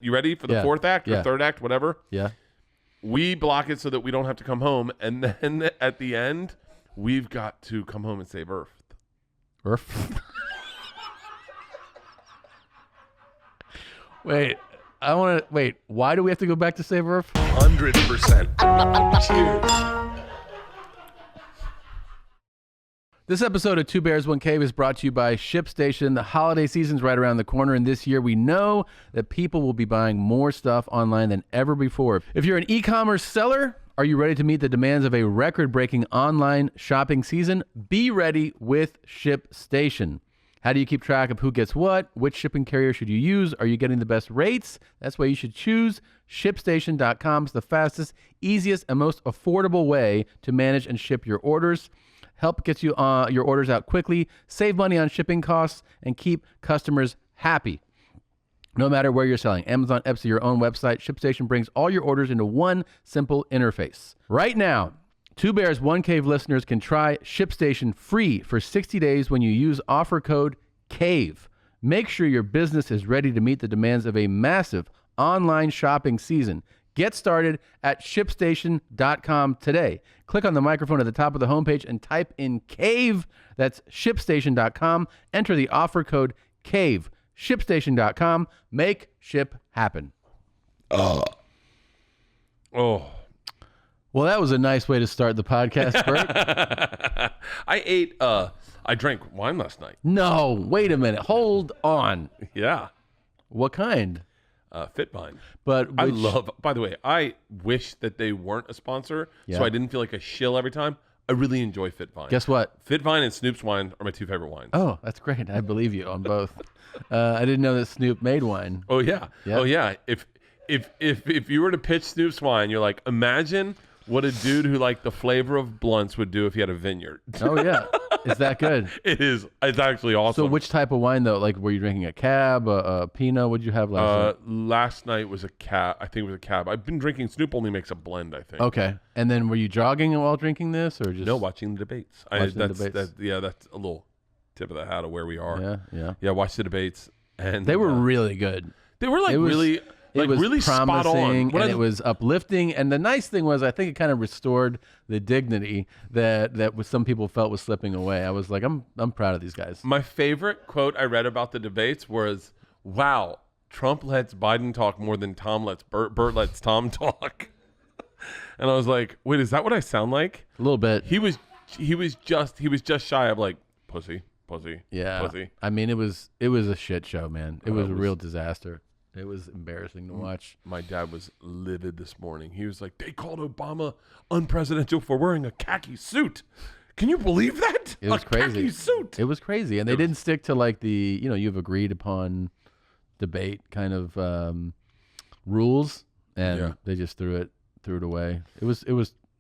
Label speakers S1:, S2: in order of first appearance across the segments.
S1: You ready for the fourth act or third act, whatever?
S2: Yeah.
S1: We block it so that we don't have to come home. And then at the end, we've got to come home and save Earth.
S2: Earth? Wait. Why do we have to go back to save Earth?
S1: 100%. Cheers.
S2: This episode of Two Bears, One Cave is brought to you by ShipStation. The holiday season's right around the corner, and this year we know that people will be buying more stuff online than ever before. If you're an e-commerce seller, are you ready to meet the demands of a record-breaking online shopping season? Be ready with ShipStation. How do you keep track of who gets what? Which shipping carrier should you use? Are you getting the best rates? That's why you should choose ShipStation.com. It's the fastest, easiest, and most affordable way to manage and ship your orders. Help get you your orders out quickly, save money on shipping costs, and keep customers happy. No matter where you're selling, Amazon, Etsy, your own website, ShipStation brings all your orders into one simple interface. Right now, Two Bears, One Cave listeners can try ShipStation free for 60 days when you use offer code CAVE. Make sure your business is ready to meet the demands of a massive online shopping season. Get started at ShipStation.com today. Click on the microphone at the top of the homepage and type in CAVE. That's ShipStation.com. Enter the offer code CAVE. ShipStation.com. Make ship happen.
S1: Oh.
S2: Well, that was a nice way to start the podcast, Bert.
S1: I drank wine last night.
S2: No, wait a minute. Hold on.
S1: Yeah.
S2: What kind?
S1: Fitvine.
S2: But
S1: by the way, I wish that they weren't a sponsor, so I didn't feel like a shill every time. I really enjoy Fitvine.
S2: Guess what?
S1: Fitvine and Snoop's wine are my two favorite wines.
S2: Oh, that's great. I believe you on both. I didn't know that Snoop made wine.
S1: Oh yeah.
S2: Yep.
S1: Oh yeah. If you were to pitch Snoop's wine, you're like, imagine what a dude who liked the flavor of blunts would do if he had a vineyard.
S2: Oh yeah. Is that good?
S1: It is. It's actually awesome.
S2: So which type of wine though? Like, were you drinking a cab, a Pinot? What'd you have last night?
S1: Last night was a cab. I think it was a cab. I've been drinking. Snoop only makes a blend, I think.
S2: Okay. And then were you jogging while drinking this, or just
S1: watching the debates?
S2: Watching the debates.
S1: That's a little tip of the hat of where we are.
S2: Yeah.
S1: Watch the debates, and
S2: they were really good.
S1: They were really.
S2: It was
S1: really
S2: promising,
S1: spot on.
S2: And it was uplifting. And the nice thing was, I think it kind of restored the dignity that some people felt was slipping away. I was like, I'm proud of these guys.
S1: My favorite quote I read about the debates was, "Wow, Trump lets Biden talk more than Tom lets Bert. Bert lets Tom talk." And I was like, "Wait, is that what I sound like?"
S2: A little bit.
S1: He was just shy of like pussy.
S2: Yeah.
S1: Pussy.
S2: I mean, it was a shit show, man. It was a real disaster. It was embarrassing to watch.
S1: My dad was livid this morning. He was like, they called Obama unpresidential for wearing a khaki suit. Can you believe that?
S2: It was crazy.
S1: Khaki suit.
S2: It was crazy. And they didn't stick to like the, you've agreed upon debate kind of rules. And they just threw it away. It was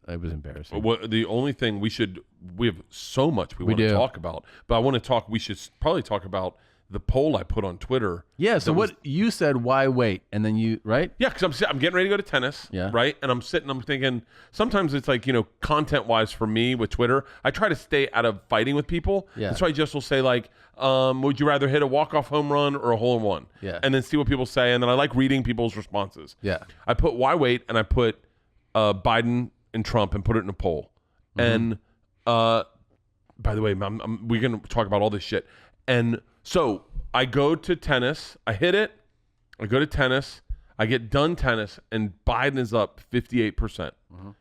S2: embarrassing.
S1: The only thing we have so much we want to talk about, but we should probably talk about the poll I put on Twitter.
S2: Yeah, so what you said, why wait? And then right?
S1: Yeah, because I'm getting ready to go to tennis, right? And I'm thinking, sometimes it's like, content-wise for me with Twitter, I try to stay out of fighting with people.
S2: Yeah.
S1: And so I just will say like, would you rather hit a walk-off home run or a hole-in-one?
S2: Yeah.
S1: And then see what people say, and then I like reading people's responses.
S2: Yeah.
S1: I put why wait, and I put Biden and Trump and put it in a poll. Mm-hmm. And by the way, we're going to talk about all this shit. And so I go to tennis, I hit it, I go to tennis, I get done tennis, and Biden is up 58%.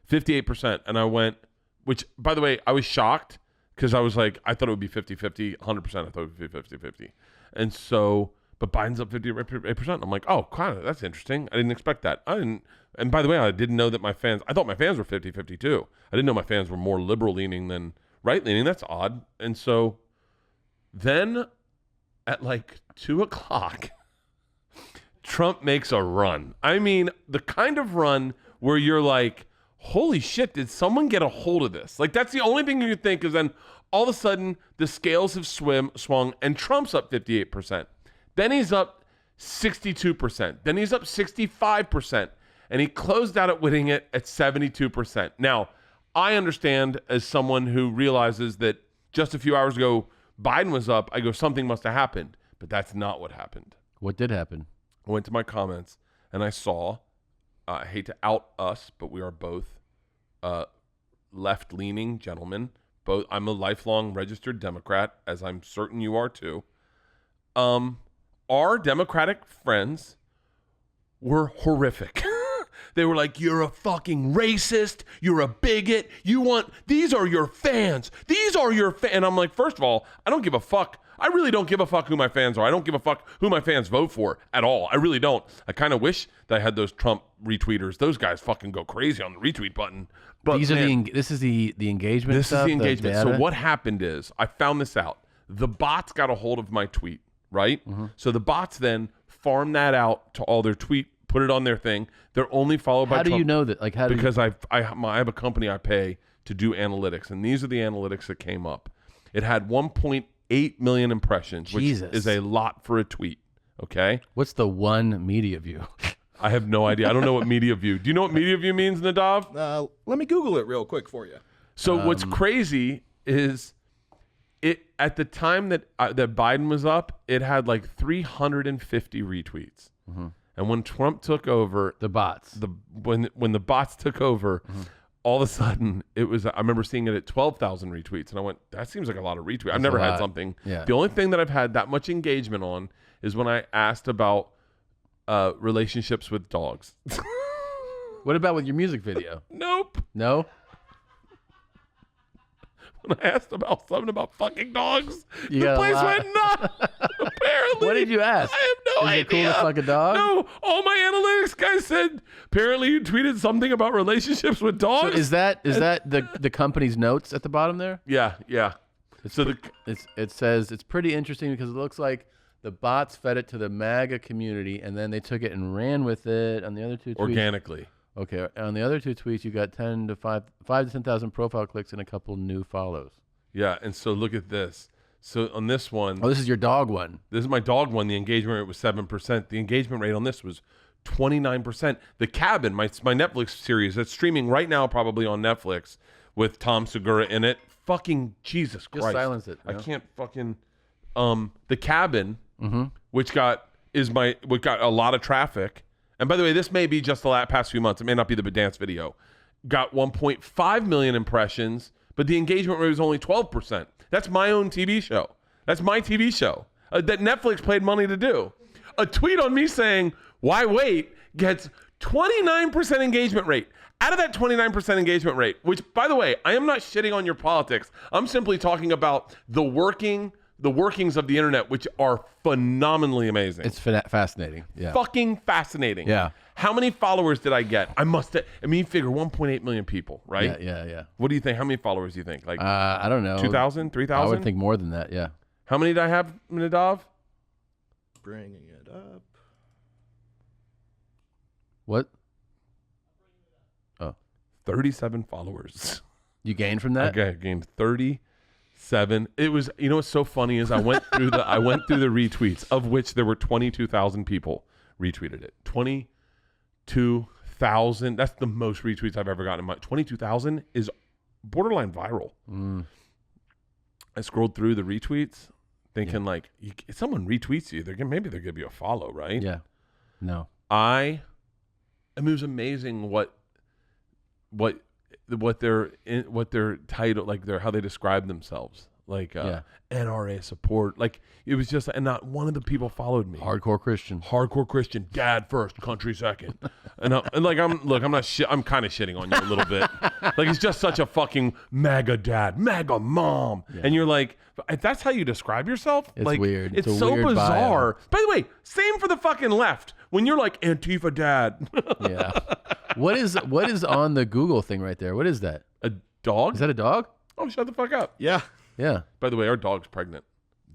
S1: 58%. And I went, which, by the way, I was shocked because I was like, I thought it would be 50-50, 100%. I thought it would be 50-50. And so, but Biden's up 58%. I'm like, oh, kind of, that's interesting. I didn't expect that. And by the way, I didn't know that I thought my fans were 50-50 too. I didn't know my fans were more liberal leaning than right leaning. That's odd. And so then at like 2:00, Trump makes a run. I mean, the kind of run where you're like, holy shit, did someone get a hold of this? Like, that's the only thing you think is then all of a sudden the scales have swung and Trump's up 58%. Then he's up 62%. Then he's up 65%. And he closed out at winning it at 72%. Now, I understand as someone who realizes that just a few hours ago, Biden was up. I go, something must have happened. But that's not what happened.
S2: What did happen?
S1: I went to my comments and I saw. I hate to out us, but we are both left-leaning gentlemen. I'm a lifelong registered Democrat, as I'm certain you are too. Our Democratic friends were horrific. They were like, you're a fucking racist. You're a bigot. These are your fans. And I'm like, first of all, I don't give a fuck. I really don't give a fuck who my fans are. I don't give a fuck who my fans vote for at all. I really don't. I kind of wish that I had those Trump retweeters. Those guys fucking go crazy on the retweet button. But
S2: this is the engagement stuff?
S1: This is the engagement. So what happened is, I found this out. The bots got a hold of my tweet, right? Mm-hmm. So the bots then farm that out to all their tweet, put it on their thing. They're only followed by Trump.
S2: How do you know that? Like,
S1: because I have a company I pay to do analytics, and these are the analytics that came up. It had 1.8 million impressions, which is a lot for a tweet. Okay.
S2: What's the one media view?
S1: I have no idea. I don't know what media view. Do you know what media view means, Nadav?
S3: Let me Google it real quick for you.
S1: So what's crazy is it at the time that Biden was up, it had like 350 retweets. Mm-hmm. And when Trump took over,
S2: the bots,
S1: when the bots took over, all of a sudden it was. I remember seeing it at 12,000 retweets, and I went, "That seems like a lot of retweets." I've never had something.
S2: Yeah.
S1: The only thing that I've had that much engagement on is when I asked about relationships with dogs.
S2: What about with your music video?
S1: Nope.
S2: No.
S1: When I asked about something about fucking dogs,
S2: the
S1: place went nuts. Apparently.
S2: What did you ask?
S1: I have no idea.
S2: Is it cool to fuck a dog?
S1: No. All my analytics guys said, apparently you tweeted something about relationships with dogs.
S2: So is that the company's notes at the bottom there?
S1: Yeah.
S2: It says it's pretty interesting because it looks like the bots fed it to the MAGA community, and then they took it and ran with it on the other two tweets.
S1: Organically.
S2: Okay, on the other two tweets, you got 5 to 10,000 profile clicks and a couple new follows.
S1: Yeah, and so look at this. So on this one,
S2: this is your dog one.
S1: This is my dog one. The engagement rate was 7%. The engagement rate on this was 29%. The Cabin, my Netflix series that's streaming right now, probably on Netflix with Tom Segura in it. Fucking Jesus Christ!
S2: Just silence it.
S1: I can't fucking. The Cabin, which got a lot of traffic. And by the way, this may be just the past few months. It may not be the dance video. Got 1.5 million impressions, but the engagement rate was only 12%. That's my own TV show. That's my TV show that Netflix paid money to do. A tweet on me saying, "Why wait?" gets 29% engagement rate. Out of that 29% engagement rate, which, by the way, I am not shitting on your politics. I'm simply talking about the workings of the internet, which are phenomenally amazing.
S2: It's fascinating. Yeah.
S1: Fucking fascinating.
S2: Yeah.
S1: How many followers did I get? You figure 1.8 million people, right?
S2: Yeah.
S1: What do you think? How many followers do you think? Like,
S2: I don't know.
S1: 2,000, 3,000?
S2: I would think more than that, yeah.
S1: How many did I have, Nadav?
S3: Bringing it up.
S2: What? Oh.
S1: 37 followers.
S2: You gained from that?
S1: Okay, I gained 37. It was, what's so funny is I went through the retweets, of which there were 22,000 people retweeted it. 22,000. That's the most retweets I've ever gotten. 22,000 is borderline viral. I scrolled through the retweets thinking if someone retweets you, maybe they'll give you a follow, right?
S2: Yeah. No.
S1: it was amazing what their title, how they describe themselves, NRA support, it was just, and not one of the people followed me.
S2: Hardcore Christian,
S1: dad first, country second, I'm kind of shitting on you a little bit. It's just such a fucking MAGA dad, MAGA mom, and you're like, that's how you describe yourself?
S2: It's weird.
S1: It's
S2: a
S1: so
S2: weird
S1: bizarre.
S2: bio.
S1: By the way, same for the fucking left. When you're like Antifa dad.
S2: Yeah. What is on the Google thing right there? What is that?
S1: A dog?
S2: Is that a dog?
S1: Oh, shut the fuck up.
S3: Yeah.
S2: Yeah.
S1: By the way, our dog's pregnant.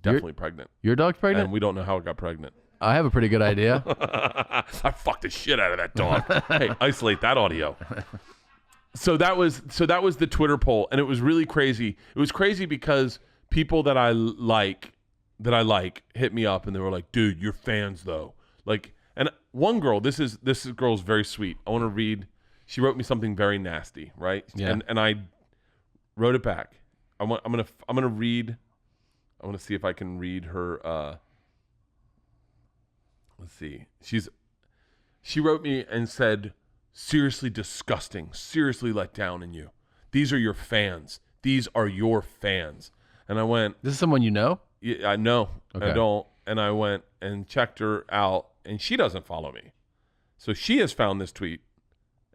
S1: Definitely pregnant.
S2: Your dog's pregnant?
S1: And we don't know how it got pregnant.
S2: I have a pretty good idea.
S1: I fucked the shit out of that dog. Hey, isolate that audio. So that was the Twitter poll, and it was really crazy. It was crazy because people that I like hit me up and they were like, "Dude, you're fans though." And one girl, this girl's very sweet. I want to read. She wrote me something very nasty, right?
S2: Yeah.
S1: And I wrote it back. I'm gonna read. I want to see if I can read her. Let's see. She wrote me and said, seriously disgusting, seriously let down in you. These are your fans. These are your fans. And I went,
S2: This is someone you know?
S1: yeah, I know.
S2: Okay.
S1: I don't. And I went and checked her out, and she doesn't follow me. So she has found this tweet,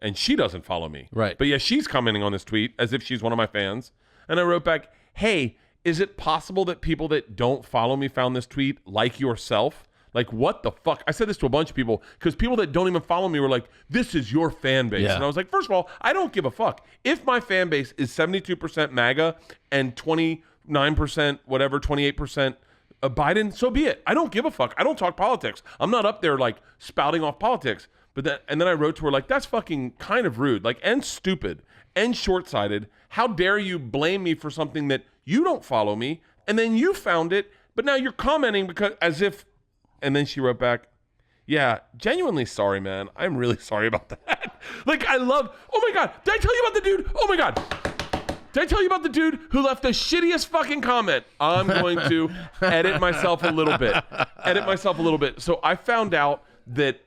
S1: and she doesn't follow me.
S2: Right.
S1: But yeah, she's commenting on this tweet as if she's one of my fans. And I wrote back, hey, is it possible that people that don't follow me found this tweet like yourself? Like, what the fuck? I said this to a bunch of people because people that don't even follow me were like, this is your fan base.
S2: Yeah.
S1: And I was like, first of all, I don't give a fuck. If my fan base is 72% MAGA and 29%, whatever, 28% Biden, so be it. I don't give a fuck. I don't talk politics. I'm not up there like spouting off politics. And then I wrote to her like, that's fucking kind of rude, like, and stupid and short-sighted. How dare you blame me for something that you don't follow me, and then you found it, but now you're commenting because as if. And then she wrote back, yeah, genuinely sorry, man. I'm really sorry about that. Like, I love. Oh my god, did I tell you about the dude? Oh my god. Did I tell you about the dude who left the shittiest fucking comment? I'm going to edit myself a little bit. So I found out that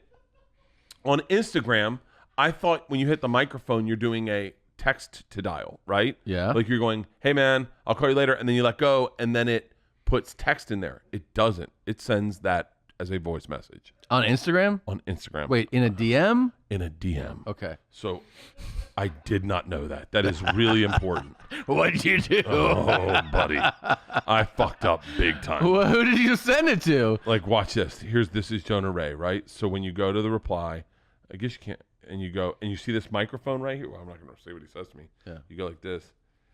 S1: on Instagram, I thought when you hit the microphone, you're doing a text to dial, right?
S2: Yeah.
S1: Like you're going, hey man, I'll call you later. And then you let go. And then it puts text in there. It doesn't. It sends that as a voice message.
S2: On Instagram?
S1: On Instagram.
S2: Wait, in a DM?
S1: In a DM.
S2: Okay.
S1: So I did not know that. That is really important.
S2: What'd you do?
S1: Oh, buddy. I fucked up big time.
S2: Well, who did you send it to?
S1: Like, watch this. This is Jonah Ray, right? So when you go to the reply, I guess you can't, and you go, and you see this microphone right here. Well, I'm not going to say what he says to me. Yeah. You go like this.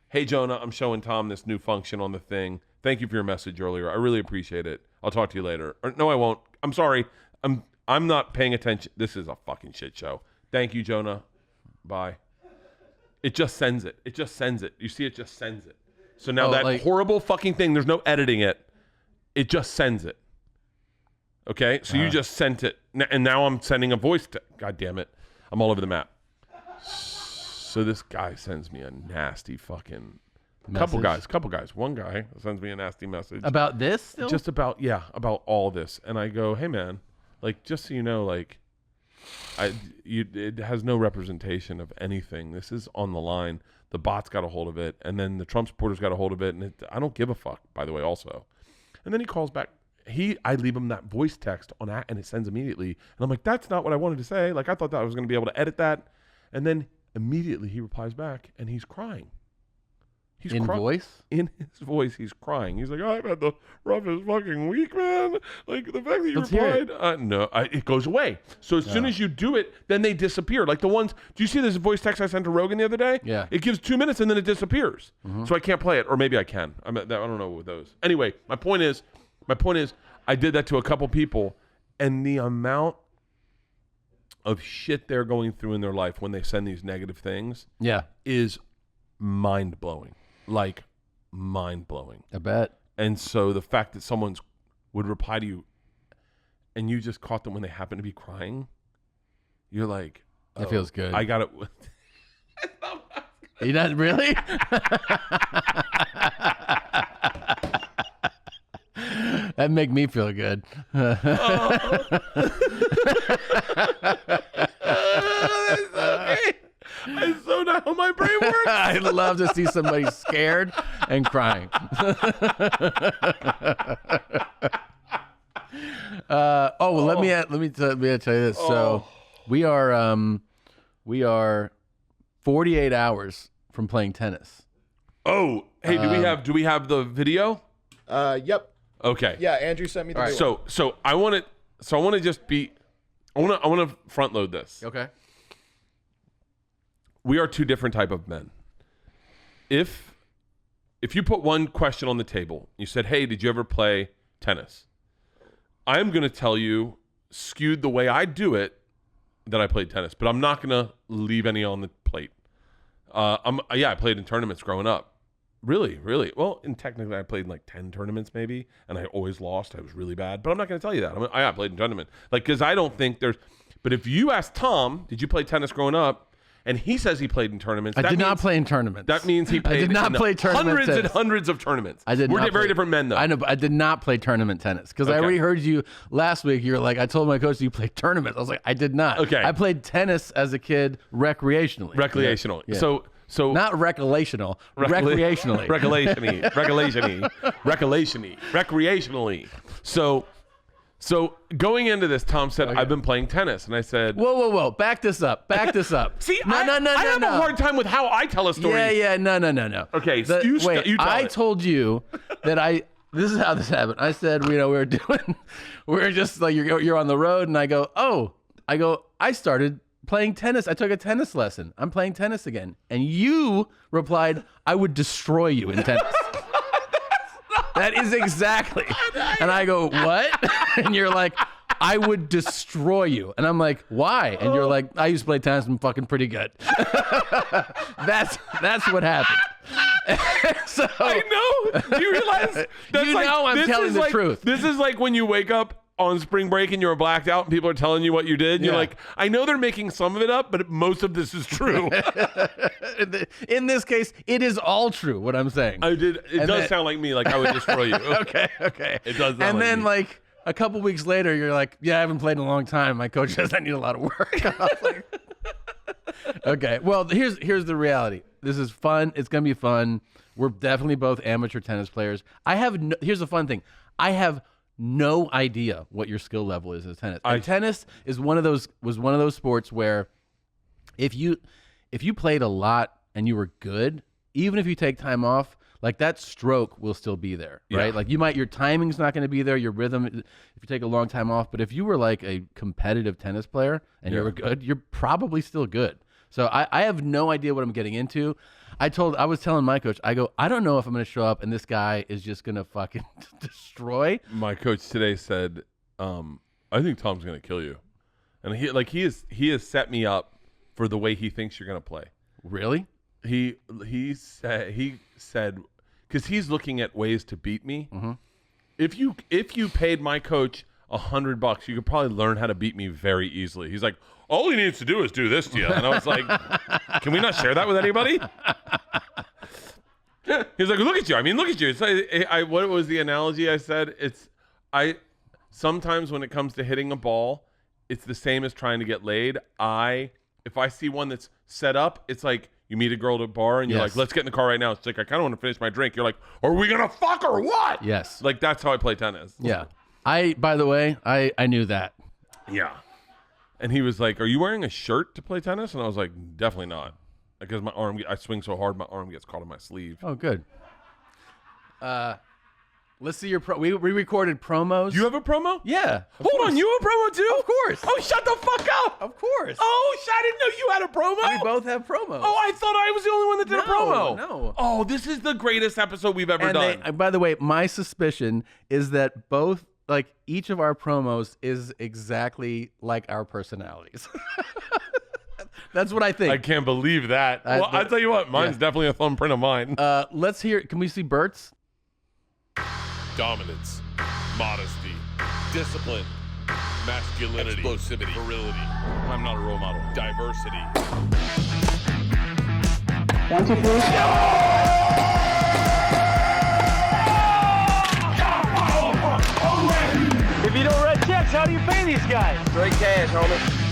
S1: Hey, Jonah, I'm showing Tom this new function on the thing. Thank you for your message earlier. I really appreciate it. I'll talk to you later. Or, no, I won't. I'm sorry. I'm not paying attention. This is a fucking shit show. Thank you, Jonah. Bye. It just sends it. It just sends it. You see, it just sends it. So now that horrible fucking thing, there's no editing it. It just sends it. Okay? So you just sent it. And now I'm sending a voice. God damn it. I'm all over the map. So this guy sends me a nasty fucking... Couple guys. One guy sends me a nasty message.
S2: About this still?
S1: Just about all this. And I go, hey man, like, just so you know, like, it has no representation of anything. This is on the line. The bots got a hold of it, and then the Trump supporters got a hold of it, and I don't give a fuck, by the way, also. And then he calls back. I leave him that voice text on that, and it sends immediately. And I'm like, that's not what I wanted to say. Like, I thought that I was going to be able to edit that. And then immediately he replies back, and he's crying. He's
S2: voice?
S1: In his voice, he's crying. He's like, I've had the roughest fucking week, man. Like, the fact that you replied. It goes away. So as soon as you do it, then they disappear. Like the ones, do you see this voice text I sent to Rogan the other day?
S2: Yeah.
S1: It gives 2 minutes and then it disappears. Mm-hmm. So I can't play it. Or maybe I can. I don't know with those. Anyway, my point is, I did that to a couple people, and the amount of shit they're going through in their life when they send these negative things is mind-blowing. Like, mind-blowing.
S2: I bet.
S1: And so the fact that someone would reply to you and you just caught them when they happen to be crying, you're like, oh,
S2: that feels good.
S1: I got it.
S2: You not really? That make me feel good.
S1: That's okay. I zoned out how my brain works.
S2: I'd love to see somebody scared and crying. Let me tell you this. So we are 48 hours from playing tennis.
S1: Oh, hey, do we have the video?
S3: Yep.
S1: Okay.
S3: Yeah, Andrew sent me the
S1: video. So I want to just be I want to front load this.
S2: Okay.
S1: We are two different type of men. If you put one question on the table, you said, "Hey, did you ever play tennis?" I'm going to tell you, skewed the way I do it, that I played tennis, but I'm not going to leave any on the plate. I played in tournaments growing up. Really, really. Well, and technically I played in like 10 tournaments maybe, and I always lost. I was really bad, but I'm not going to tell you that. I played in tournament. Like, because I don't think there's, but if you ask Tom, did you play tennis growing up? and he says he played in tournaments.
S2: I did not play in tournaments.
S1: That means he played
S2: I did not play tournament
S1: hundreds
S2: tennis.
S1: and hundreds of tournaments.
S2: I did
S1: We're
S2: not
S1: very
S2: play-
S1: different men, though.
S2: I know, but I did not play tournament tennis because I
S1: Okay.
S2: already heard you last week. You're like, I told my coach you played tournaments. I was like, I did not.
S1: Okay.
S2: I played tennis as a kid recreationally.
S1: Recreational.
S2: Yeah.
S1: So
S2: Not recreational, recreationally.
S1: Recreationally. So going into this, Tom said, I've been playing tennis. And I said,
S2: Whoa. Back this up.
S1: see,
S2: No,
S1: I have
S2: no.
S1: a hard time with how I tell a story.
S2: Yeah. No.
S1: Okay,
S2: Wait,
S1: you tell
S2: I
S1: it.
S2: told you that this is how this happened. I said, we were just like, you're on the road. And I go, I started playing tennis. I took a tennis lesson. I'm playing tennis again. And you replied, I would destroy you in tennis. That is exactly. And I go, what? And you're like, I would destroy you. And I'm like, why? And you're like, I used to play tennis. I'm fucking pretty good. That's what happened. So
S1: I know. Do you realize?
S2: You know I'm telling the truth.
S1: This is like when you wake up on spring break and you're blacked out and people are telling you what you did. And You're
S2: Yeah.
S1: like, I know they're making some of it up, but most of this is true.
S2: in this case, it is all true what I'm saying.
S1: It does sound like me. Like I would destroy you.
S2: Okay.
S1: It does sound
S2: And
S1: like
S2: then
S1: me.
S2: like a couple weeks later, you're like, yeah, I haven't played in a long time. My coach says I need a lot of work. I was like, okay. Well, here's the reality. This is fun. It's gonna be fun. We're definitely both amateur tennis players. Here's the fun thing. I have no idea what your skill level is as tennis. And tennis is one of those sports where if you played a lot and you were good, even if you take time off, like that stroke will still be there, right?
S1: Yeah.
S2: Like your timing's not going to be there, your rhythm if you take a long time off, but if you were like a competitive tennis player and you were good, you're probably still good. So I have no idea what I'm getting into. I was telling my coach, I go, I don't know if I'm going to show up and this guy is just going to fucking destroy.
S1: My coach today said, I think Tom's going to kill you. And he has set me up for the way he thinks you're going to play.
S2: Really?
S1: He said, because he's looking at ways to beat me.
S2: Mm-hmm.
S1: If you paid my coach $100, you could probably learn how to beat me very easily. He's like, all he needs to do is do this to you. And I was like, can we not share that with anybody? He's like, look at you. I mean, look at you. It's like, what was the analogy I said? Sometimes when it comes to hitting a ball, it's the same as trying to get laid. If I see one that's set up, it's like you meet a girl at a bar and you're like, let's get in the car right now. It's like, I kind of want to finish my drink. You're like, are we going to fuck or what?
S2: Yes.
S1: Like, that's how I play tennis.
S2: Yeah. By the way, I knew that.
S1: Yeah. And he was like, are you wearing a shirt to play tennis? And I was like, definitely not. Because I swing so hard, my arm gets caught in my sleeve.
S2: Oh, good. Let's see your we recorded promos.
S1: Do you have a promo?
S2: Yeah.
S1: Hold on, you have a promo too?
S2: Of course.
S1: Oh, shut the fuck up.
S2: Of course.
S1: Oh, I didn't know you had a promo.
S2: We both have promos.
S1: Oh, I thought I was the only one that did a promo.
S2: No.
S1: Oh, this is the greatest episode we've ever done.
S2: By the way, my suspicion is that each of our promos is exactly like our personalities. That's what I think.
S1: I can't believe that. Well, I'll tell you what, mine's definitely a thumbprint of mine.
S2: Let's hear. Can we see Bert's?
S4: Dominance, modesty, discipline, masculinity, explosivity, virility. I'm not a role model. Diversity.
S5: 1, 2, 3.
S6: If you don't write checks, how do you pay these guys?
S5: Straight cash, homie.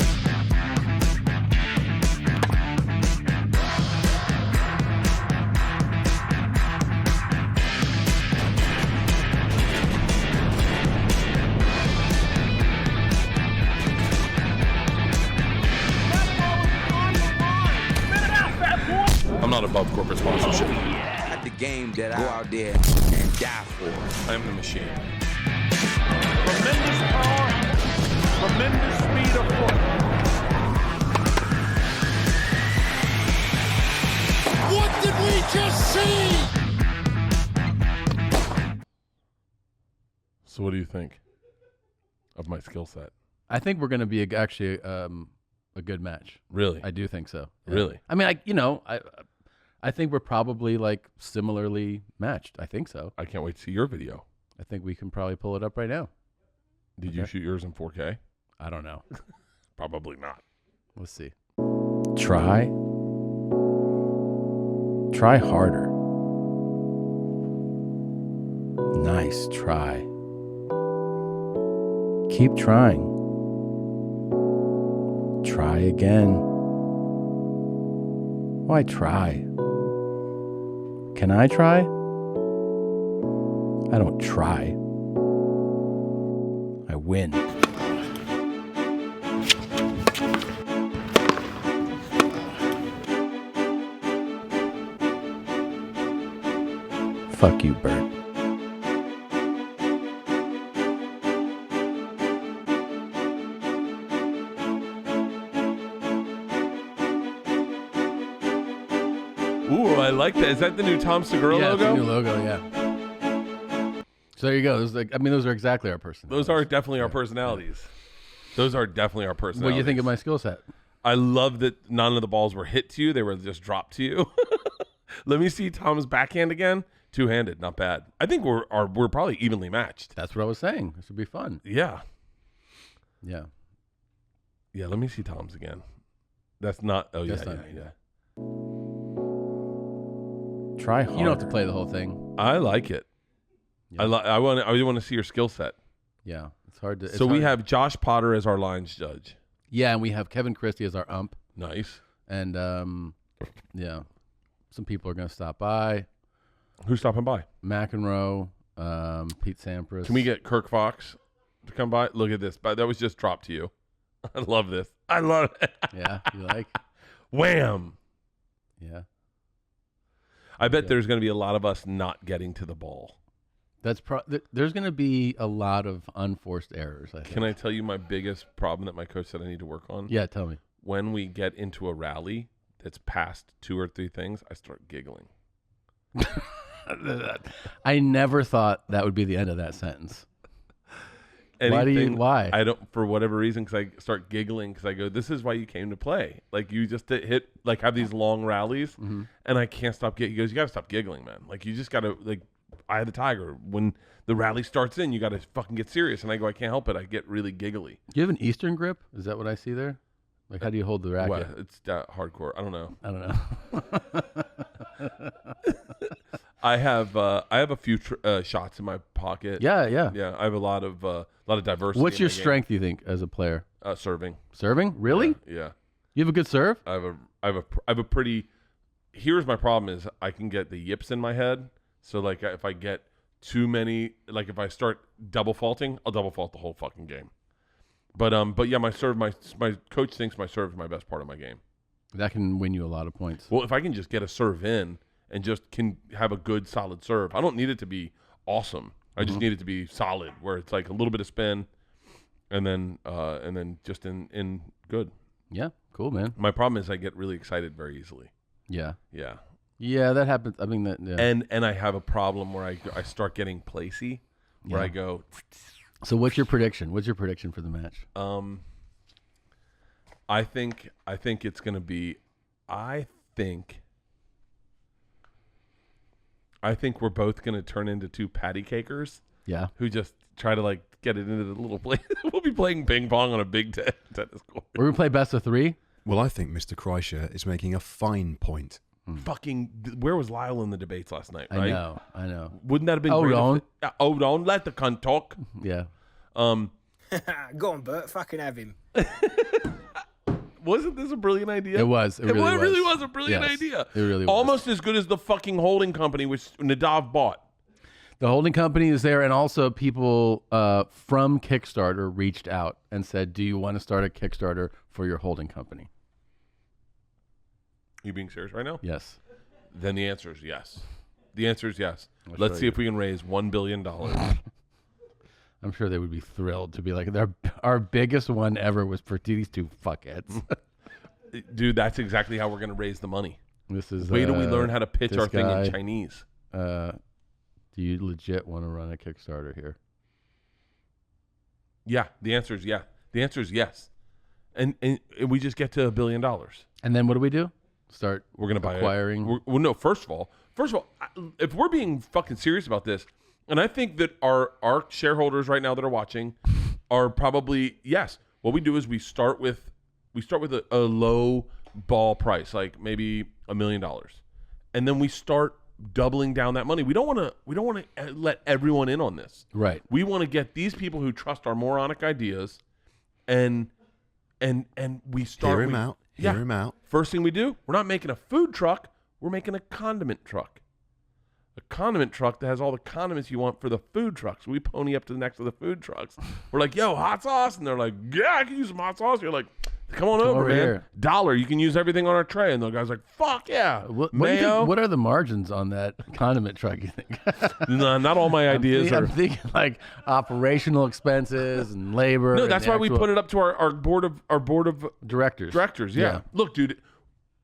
S1: I'm not above corporate sponsorship.
S7: At the game that I go out there and die for.
S1: I am the machine.
S6: Tremendous power, tremendous speed of foot.
S8: What did we just see?
S1: So what do you think of my skill set?
S2: I think we're going to be actually a good match.
S1: Really?
S2: I do think so. Yeah.
S1: Really?
S2: I mean, I think we're probably like similarly matched. I think so.
S1: I can't wait to see your video.
S2: I think we can probably pull it up right now.
S1: Did you shoot yours in 4K?
S2: I don't know.
S1: Probably not.
S2: Let's see. Try Try harder. Nice try. Keep trying. Try again. Why try? Can I try? I don't try. I win. Fuck you, Bert.
S1: Ooh, I like that. Is that the new Tom Segura
S2: Yeah,
S1: logo?
S2: it's a new logo, yeah. So there you go. Those are exactly our personalities.
S1: Those are definitely our personalities. Those are definitely our personalities.
S2: What do you think of my skill set?
S1: I love that none of the balls were hit to you. They were just dropped to you. Let me see Tom's backhand again. Two-handed, not bad. I think we're probably evenly matched.
S2: That's what I was saying. This would be fun.
S1: Yeah.
S2: Yeah.
S1: Yeah, let me see Tom's again. That's not... Oh,
S2: That's
S1: yeah,
S2: not-
S1: yeah.
S2: Try harder. You don't have to play the whole thing.
S1: I like it.
S2: Yeah.
S1: I want to see your skill set.
S2: Yeah. It's hard to...
S1: So we have Josh Potter as our lines judge.
S2: Yeah, and we have Kevin Christie as our ump.
S1: Nice.
S2: And, yeah. Some people are going to stop by.
S1: Who's stopping by?
S2: McEnroe, Pete Sampras.
S1: Can we get Kirk Fox to come by? Look at this. That was just dropped to you. I love this. I love it.
S2: Yeah, you like?
S1: Wham.
S2: Yeah.
S1: I bet there's going to be a lot of us not getting to the ball.
S2: There's going to be a lot of unforced errors, I think.
S1: Can I tell you my biggest problem that my coach said I need to work on?
S2: Yeah, tell me.
S1: When we get into a rally that's past 2 or 3 things, I start giggling.
S2: I never thought that would be the end of that sentence. Why?
S1: I don't, for whatever reason, because I start giggling because I go, this is why you came to play. Like, you just hit, like, have these long rallies, and I can't stop giggling. He goes, you got to stop giggling, man. Like, you just got to, like, Eye of the Tiger. When the rally starts in, you got to fucking get serious. And I go, I can't help it. I get really giggly.
S2: Do you have an Eastern grip? Is that what I see there? Like, how do you hold the racket?
S1: What? It's hardcore. I don't know. I have a few shots in my pocket.
S2: Yeah.
S1: I have a lot of diversity.
S2: What's
S1: in
S2: your
S1: my game.
S2: strength, you think, as a player?
S1: Serving.
S2: Serving? Really?
S1: Yeah.
S2: You have a good serve?
S1: I have a pretty. Here's my problem: is I can get the yips in my head. So like if I get too many, like if I start double faulting, I'll double fault the whole fucking game. But yeah, my serve, my coach thinks my serve is my best part of my game.
S2: That can win you a lot of points.
S1: Well, if I can just get a serve in and just can have a good solid serve, I don't need it to be awesome. I just need it to be solid, where it's like a little bit of spin, and then just in good.
S2: Yeah, cool, man.
S1: My problem is I get really excited very easily.
S2: Yeah.
S1: Yeah,
S2: that happens. I mean, that. Yeah.
S1: And I have a problem where I start getting placey, where I go.
S2: So what's your prediction? What's your prediction for the match?
S1: I think it's gonna be. I think we're both gonna turn into 2 patty cakers.
S2: Yeah.
S1: Who just try to like get it into the little place. We'll be playing ping pong on a big tennis court.
S2: We're gonna play best of 3.
S9: Well, I think Mr. Kreischer is making a fine point.
S1: Fucking, where was Lyle in the debates last night? Right?
S2: I know.
S1: Wouldn't that have been
S2: Hold
S1: great?
S2: on.
S1: Hold on, let the cunt talk.
S2: Yeah.
S10: Go on, Bert. Fucking have him.
S1: Wasn't this a brilliant idea?
S2: It was. It really
S1: was a brilliant
S2: Yes,
S1: idea.
S2: it really was.
S1: Almost as good as the fucking holding company which Nadav bought.
S2: The holding company is there, and also people from Kickstarter reached out and said, do you want to start a Kickstarter for your holding company?
S1: Are you being serious right now?
S2: Yes.
S1: Then the answer is yes. The answer is yes.
S2: I'll
S1: Let's
S2: show
S1: see
S2: you.
S1: if we can raise $1 billion.
S2: I'm sure they would be thrilled to be like, our biggest one ever was for these 2 fuckheads.
S1: Dude, that's exactly how we're going to raise the money.
S2: This is
S1: Wait till we learn how to pitch
S2: this
S1: our thing
S2: guy,
S1: in Chinese.
S2: Do you legit want to run a Kickstarter here?
S1: Yeah, the answer is yeah. The answer is yes. And we just get to $1 billion.
S2: And then what do we do? Start
S1: We're going to buy
S2: acquiring.
S1: Well, no, first of all, if we're being fucking serious about this, and I think that our shareholders right now that are watching are probably, yes, what we do is we start with a low ball price, like maybe $1 million. and then we start doubling down that money. We don't want to let everyone in on this.
S2: Right.
S1: We want to get these people who trust our moronic ideas, and we start.
S9: Hear him out.
S1: First thing we do, we're not making a food truck. We're making a condiment truck. A condiment truck that has all the condiments you want for the food trucks. We pony up to the next of the food trucks. We're like, yo, hot sauce. And they're like, yeah, I can use some hot sauce. You're like, come on over, man.
S2: Here.
S1: $1. You can use everything on our tray. And the guy's like, fuck yeah. Mayo.
S2: What are the margins on that condiment truck, you think?
S1: No, not all my ideas
S2: I'm thinking like operational expenses and labor.
S1: No, that's why we put it up to our board of
S2: directors.
S1: Yeah. Look, dude,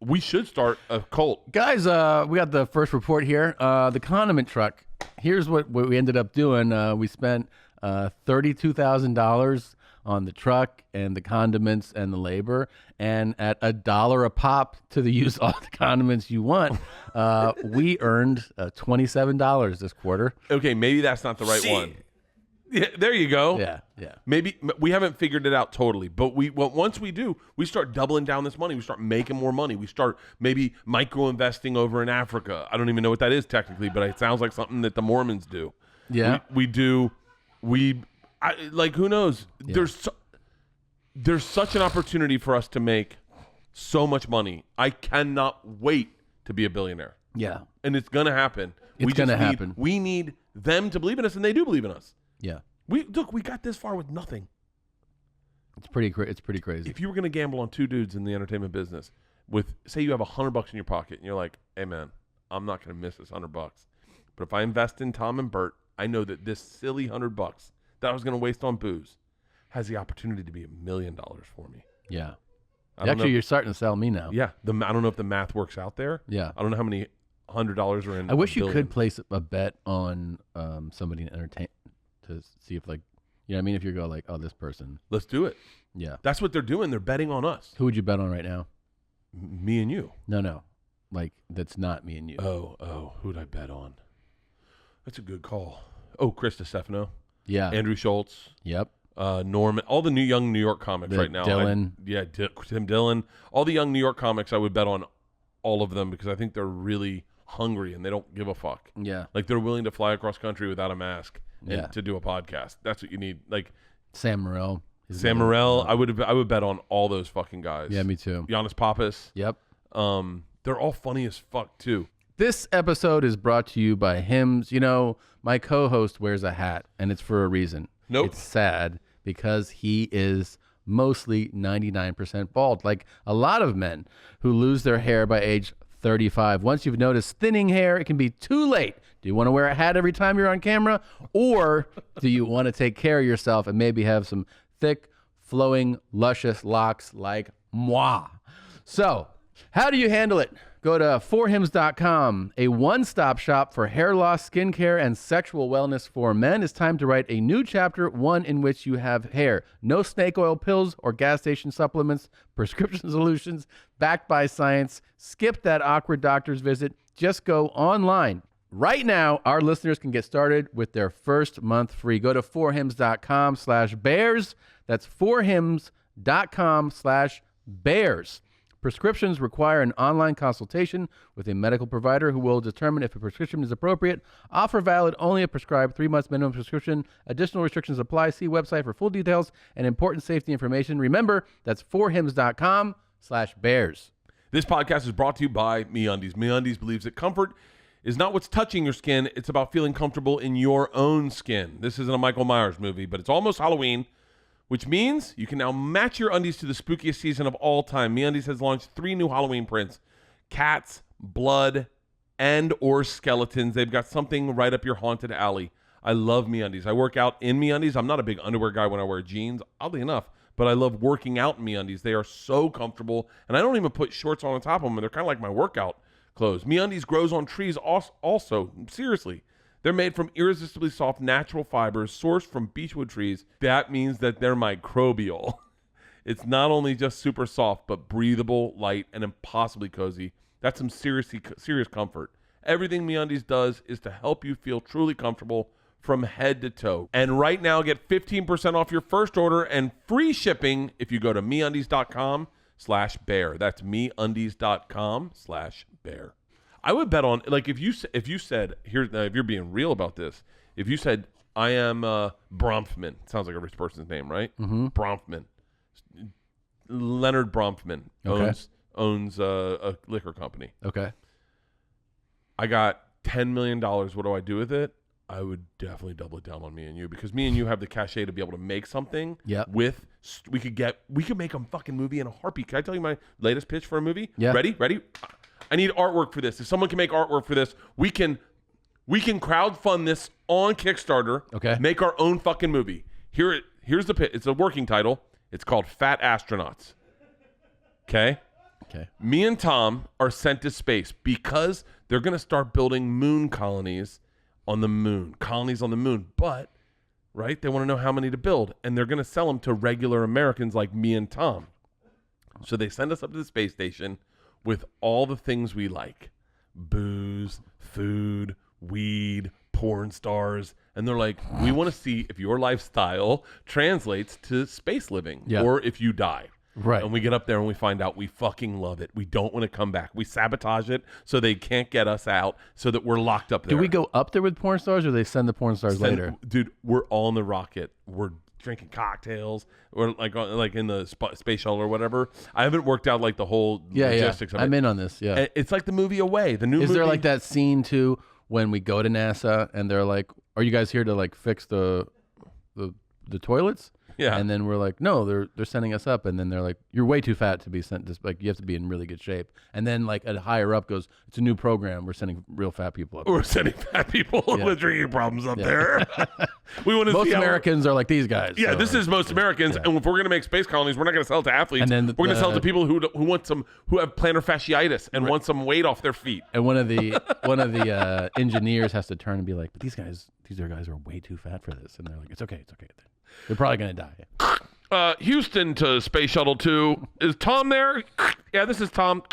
S1: we should start a cult.
S2: Guys, we got the first report here. The condiment truck. Here's what we ended up doing. We spent $32,000 on the truck and the condiments and the labor, and at $1 a pop to use all the condiments you want, we earned $27 this quarter.
S1: Okay, maybe that's not the right one. Yeah, there you go.
S2: Yeah.
S1: Maybe we haven't figured it out totally, but once we do, we start doubling down this money. We start making more money. We start maybe micro investing over in Africa. I don't even know what that is technically, but it sounds like something that the Mormons do.
S2: Yeah,
S1: we do. Who knows? Yeah. There's such an opportunity for us to make so much money. I cannot wait to be a billionaire.
S2: Yeah,
S1: and it's gonna happen.
S2: It's gonna happen.
S1: We need them to believe in us, and they do believe in us.
S2: Yeah.
S1: We got this far with nothing.
S2: It's pretty crazy.
S1: If you were going to gamble on two dudes in the entertainment business with, say you have $100 in your pocket and you're like, hey man, I'm not going to miss this $100. But if I invest in Tom and Bert, I know that this silly $100 that I was going to waste on booze has the opportunity to be $1 million for me.
S2: Yeah. Actually, you're starting to sell me now.
S1: Yeah. I don't know if the math works out there.
S2: Yeah.
S1: I don't know how many $100 are in.
S2: I wish you could place a bet on somebody in entertainment to see if, like, you know what I mean? If you go like, oh, this person.
S1: Let's do it.
S2: Yeah.
S1: That's what they're doing. They're betting on us.
S2: Who would you bet on right now?
S1: Me and you.
S2: No. Like, that's not me and you.
S1: Oh. Who'd I bet on? That's a good call. Oh, Chris DiStefano.
S2: Yeah.
S1: Andrew Schultz.
S2: Yep.
S1: Norman. All the young New York comics right now.
S2: Dylan.
S1: Tim Dillon. All the young New York comics, I would bet on all of them because I think they're really hungry and they don't give a fuck.
S2: Yeah.
S1: Like, they're willing to fly across country without a mask to do a podcast. That's what you need. Like
S2: Sam Morril.
S1: I would bet on all those fucking guys.
S2: Yeah, me too.
S1: Giannis Pappas.
S2: Yep.
S1: They're all funny as fuck too.
S2: This episode is brought to you by Hims. You know, my co-host wears a hat, and it's for a reason.
S1: Nope.
S2: It's sad because he is mostly 99% bald, like a lot of men who lose their hair by age 35. Once you've noticed thinning hair, it can be too late. Do you want to wear a hat every time you're on camera? Or do you want to take care of yourself and maybe have some thick, flowing, luscious locks like moi? So, how do you handle it? Go to forhims.com, a one-stop shop for hair loss, skincare, and sexual wellness for men. It's time to write a new chapter, one in which you have hair. No snake oil pills or gas station supplements, prescription solutions backed by science. Skip that awkward doctor's visit. Just go online. Right now, our listeners can get started with their first month free. Go to forhims.com/bears. That's forhims.com/bears. Prescriptions require an online consultation with a medical provider who will determine if a prescription is appropriate. Offer valid only if prescribed. 3 months minimum prescription. Additional restrictions apply. See website for full details and important safety information. Remember, that's forhims.com/bears.
S1: This podcast is brought to you by MeUndies. MeUndies believes that comfort is not what's touching your skin. It's about feeling comfortable in your own skin. This isn't a Michael Myers movie, but it's almost Halloween, which means you can now match your undies to the spookiest season of all time. MeUndies has launched 3 new Halloween prints: cats, blood, and or skeletons. They've got something right up your haunted alley. I love MeUndies. I work out in MeUndies. I'm not a big underwear guy when I wear jeans, oddly enough, but I love working out in MeUndies. They are so comfortable, and I don't even put shorts on top of them. They're kind of like my workout clothes. MeUndies grows on trees also. Seriously. They're made from irresistibly soft natural fibers sourced from beechwood trees. That means that they're microbial. It's not only just super soft, but breathable, light, and impossibly cozy. That's some serious comfort. Everything MeUndies does is to help you feel truly comfortable from head to toe. And right now, get 15% off your first order and free shipping if you go to MeUndies.com/bear. That's MeUndies.com/bear. I would bet on like if you said here if you're being real about this, if you said I am Bronfman, sounds like a rich person's name, right? Mm-hmm. Bronfman, Leonard Bronfman owns a liquor company.
S2: Okay.
S1: I got $10 million. What do I do with it? I would definitely double it down on me and you because me and you have the cachet to be able to make something.
S2: Yeah.
S1: We could make a fucking movie in a heartbeat. Can I tell you my latest pitch for a movie?
S2: Yeah.
S1: Ready? I need artwork for this. If someone can make artwork for this, we can crowdfund this on Kickstarter.
S2: Okay.
S1: Make our own fucking movie. Here's the pitch. It's a working title. It's called Fat Astronauts. Okay.
S2: Okay.
S1: Me and Tom are sent to space because they're going to start building moon colonies on the moon. But, right, they want to know how many to build, and they're going to sell them to regular Americans like me and Tom. So they send us up to the space station with all the things we like. Booze, food, weed, porn stars. And they're like, we want to see if your lifestyle translates to space living or if you die.
S2: Right.
S1: And we get up there and we find out we fucking love it. We don't want to come back. We sabotage it so they can't get us out so that we're locked up there.
S2: Do we go up there with porn stars or they send the porn stars later?
S1: Dude, we're on the rocket. We're drinking cocktails. We're like in the space shuttle or whatever. I haven't worked out like the whole logistics of it.
S2: I'm in on this, yeah.
S1: It's like the movie Away. The new movie.
S2: Is there like that scene too when we go to NASA and they're like, are you guys here to like fix the toilets?
S1: Yeah.
S2: And then we're like, no, they're sending us up. And then they're like, you're way too fat to be sent to, like, you have to be in really good shape. And then like a higher up goes, it's a new program. We're sending real fat people up.
S1: We're sending fat people with drinking problems up there. We want to
S2: most
S1: see
S2: Americans are like these guys.
S1: Yeah,
S2: so,
S1: this is most Americans. And if we're going to make space colonies, we're not going to sell it to athletes.
S2: And then
S1: we're going to sell it to people who want who have plantar fasciitis and want some weight off their feet.
S2: And one of the engineers has to turn and be like, but these guys are way too fat for this. And they're like, it's okay. They're probably going to die.
S1: Houston to Space Shuttle 2. Is Tom there? Yeah, this is Tom.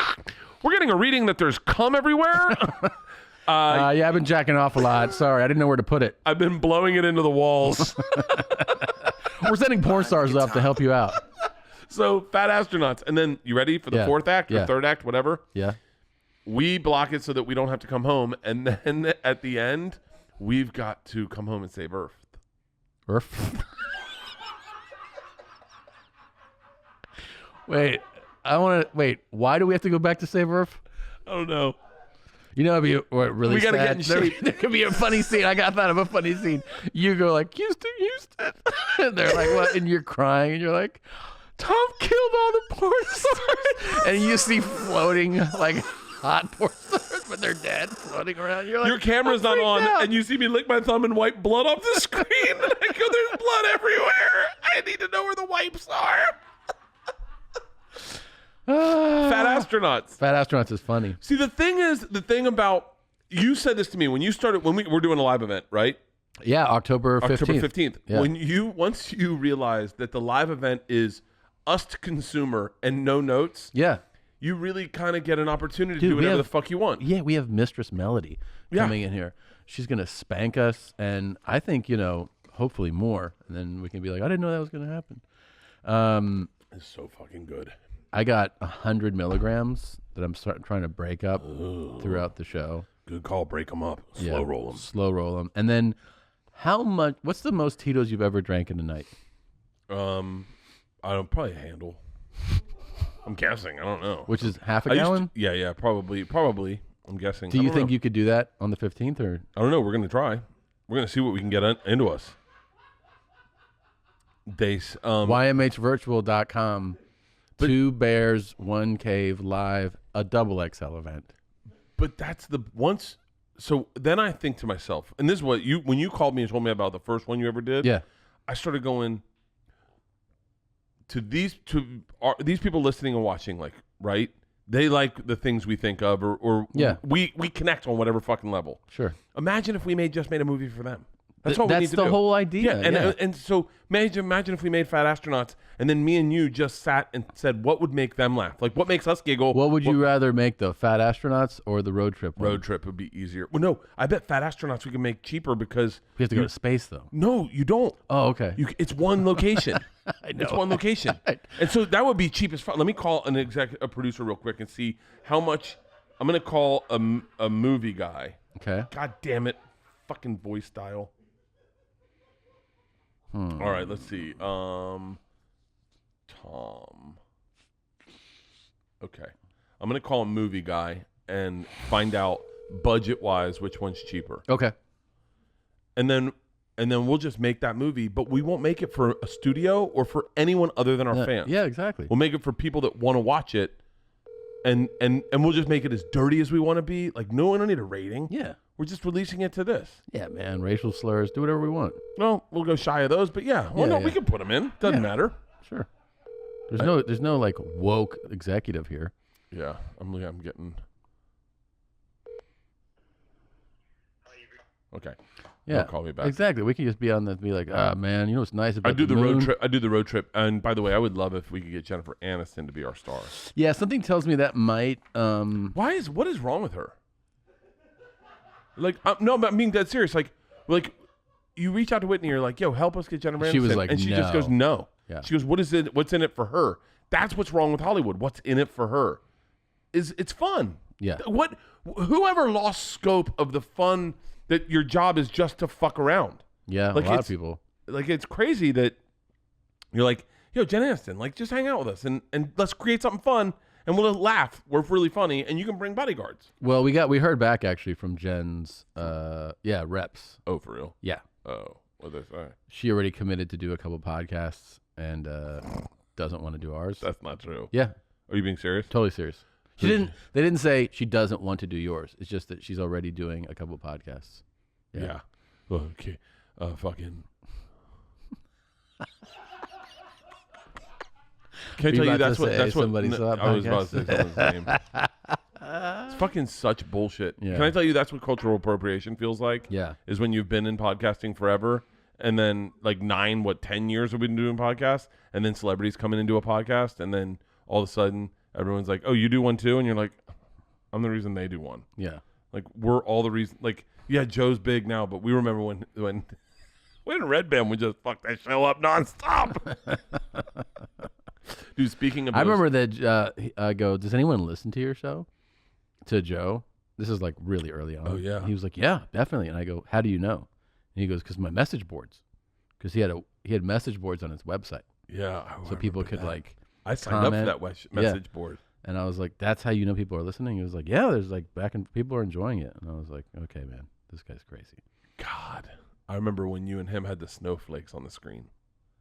S1: We're getting a reading that there's cum everywhere.
S2: Yeah, I've been jacking off a lot. Sorry, I didn't know where to put it.
S1: I've been blowing it into the walls.
S2: We're sending porn stars up to help you out.
S1: So, fat astronauts. And then, you ready for the fourth act or third act, whatever?
S2: Yeah.
S1: We block it so that we don't have to come home. And then at the end, we've got to come home and save Earth.
S2: Wait, why do we have to go back to save Earth?
S1: I don't know.
S2: You know, it'd be really
S1: we gotta
S2: sad.
S1: get in shape.
S2: There could be a funny scene. I got thought of a funny scene. You go like, Houston. And they're like, what? And you're crying. And you're like, Tom killed all the porn stars. And you see floating like hot porn stars, but they're dead, floating around. You're like,
S1: your camera's not on, and you see me lick my thumb and wipe blood off the screen. And I go, there's blood everywhere. I need to know where the wipes are. Fat astronauts.
S2: Fat astronauts is funny.
S1: See, the thing about, you said this to me when you started, when we were doing a live event, right?
S2: Yeah, October 15th. Yeah.
S1: Once you realize that the live event is us to consumer and no notes.
S2: Yeah.
S1: You really kind of get an opportunity to do whatever the fuck you want.
S2: Yeah, we have Mistress Melody coming in here. She's going to spank us, and I think, hopefully more. And then we can be like, I didn't know that was going to happen.
S1: It's so fucking good.
S2: I got 100 milligrams that I'm trying to break up throughout the show.
S1: Good call. Break them up. Slow roll them.
S2: And then what's the most Tito's you've ever drank in a night?
S1: I don't probably handle. I'm guessing. I don't know.
S2: Which is half a gallon?
S1: Yeah, probably. I'm guessing.
S2: Do you think you could do that on the 15th? Or
S1: I don't know. We're going to try. We're going to see what we can get into us.
S2: YMHvirtual.com. 2 bears, 1 cave live, a double XL event.
S1: But that's the once. So then I think to myself, and this is what when you called me and told me about the first one you ever did.
S2: Yeah,
S1: I started going to these people listening and watching, like, right? They like the things we think of, or we connect on whatever fucking level.
S2: Sure.
S1: Imagine if we made a movie for them. That's what we need to do.
S2: That's the whole idea.
S1: Yeah, and so imagine if we made Fat Astronauts, and then me and you just sat and said, what would make them laugh? Like, what makes us giggle?
S2: What would you rather make, the Fat Astronauts or the road trip one?
S1: Road trip would be easier. Well, no, I bet Fat Astronauts we can make cheaper because
S2: we have to go to space, though.
S1: No, you don't.
S2: Oh, okay.
S1: It's one location.
S2: I know.
S1: It's one location, and so that would be cheap as fuck. Let me call a producer real quick and see how much I'm gonna call a movie guy.
S2: Okay.
S1: God damn it, fucking voice dial. All right, let's see. Tom. Okay, I'm gonna call a movie guy and find out budget-wise which one's cheaper.
S2: Okay.
S1: And then we'll just make that movie, but we won't make it for a studio or for anyone other than our fans.
S2: Yeah, exactly.
S1: We'll make it for people that want to watch it, and we'll just make it as dirty as we want to be. Like, no one don't need a rating.
S2: Yeah.
S1: We're just releasing it to this.
S2: Yeah, man. Racial slurs. Do whatever we want.
S1: Well, we'll go shy of those, but yeah. Well, we can put them in. Doesn't matter.
S2: Sure. There's no like woke executive here.
S1: Yeah, I'm getting. Okay.
S2: Yeah,
S1: Don't call me back.
S2: Exactly. We can just be on the be like, man, you know what's nice about
S1: I do the
S2: moon?
S1: road trip. I do the road trip, and by the way, I would love if we could get Jennifer Aniston to be our star.
S2: Yeah, something tells me that might.
S1: What is wrong with her? Like, no, but I'm being dead serious. Like you reach out to Whitney, you're like, yo, help us get Jennifer Aniston.
S2: She was like,
S1: and she just goes, no.
S2: Yeah.
S1: She goes, what's in it for her? That's what's wrong with Hollywood. What's in it for her? It's fun.
S2: Yeah.
S1: Whoever lost scope of the fun that your job is just to fuck around.
S2: Yeah,
S1: like
S2: a lot of people.
S1: Like, it's crazy that you're like, yo, Jen Aniston, like, just hang out with us and let's create something fun and we'll laugh. We're really funny and you can bring bodyguards.
S2: Well, we heard back actually from Jen's reps.
S1: Oh, for real?
S2: Yeah.
S1: Oh, what did they say?
S2: She already committed to do a couple podcasts and doesn't want to do ours.
S1: That's not true.
S2: Yeah.
S1: Are you being serious?
S2: Totally serious. They didn't say she doesn't want to do yours. It's just that she's already doing a couple podcasts.
S1: Yeah. Okay. Fucking. Can I tell you that's what
S2: somebody saw
S1: I was about to say someone's name. It's fucking such bullshit.
S2: Yeah.
S1: Can I tell you that's what cultural appropriation feels like?
S2: Yeah.
S1: Is when you've been in podcasting forever and then like 10 years we've been doing podcasts and then celebrities come in and do a podcast and then all of a sudden everyone's like, oh, you do one too? And you're like, I'm the reason they do one.
S2: Yeah.
S1: Like, we're all the reason. Like, yeah, Joe's big now, but we remember when Red Band would just fuck that show up nonstop. Dude, speaking of
S2: I remember that I go, does anyone listen to your show? To Joe. This is like really early on.
S1: Oh, yeah.
S2: He was like, yeah, definitely. And I go, how do you know? And he goes, because my message boards. Because he had message boards on his website.
S1: Yeah.
S2: So people could like
S1: I signed
S2: comment.
S1: up for that message board.
S2: And I was like, that's how you know people are listening? He was like, yeah, there's like people are enjoying it. And I was like, okay, man, this guy's crazy.
S1: God. I remember when you and him had the snowflakes on the screen.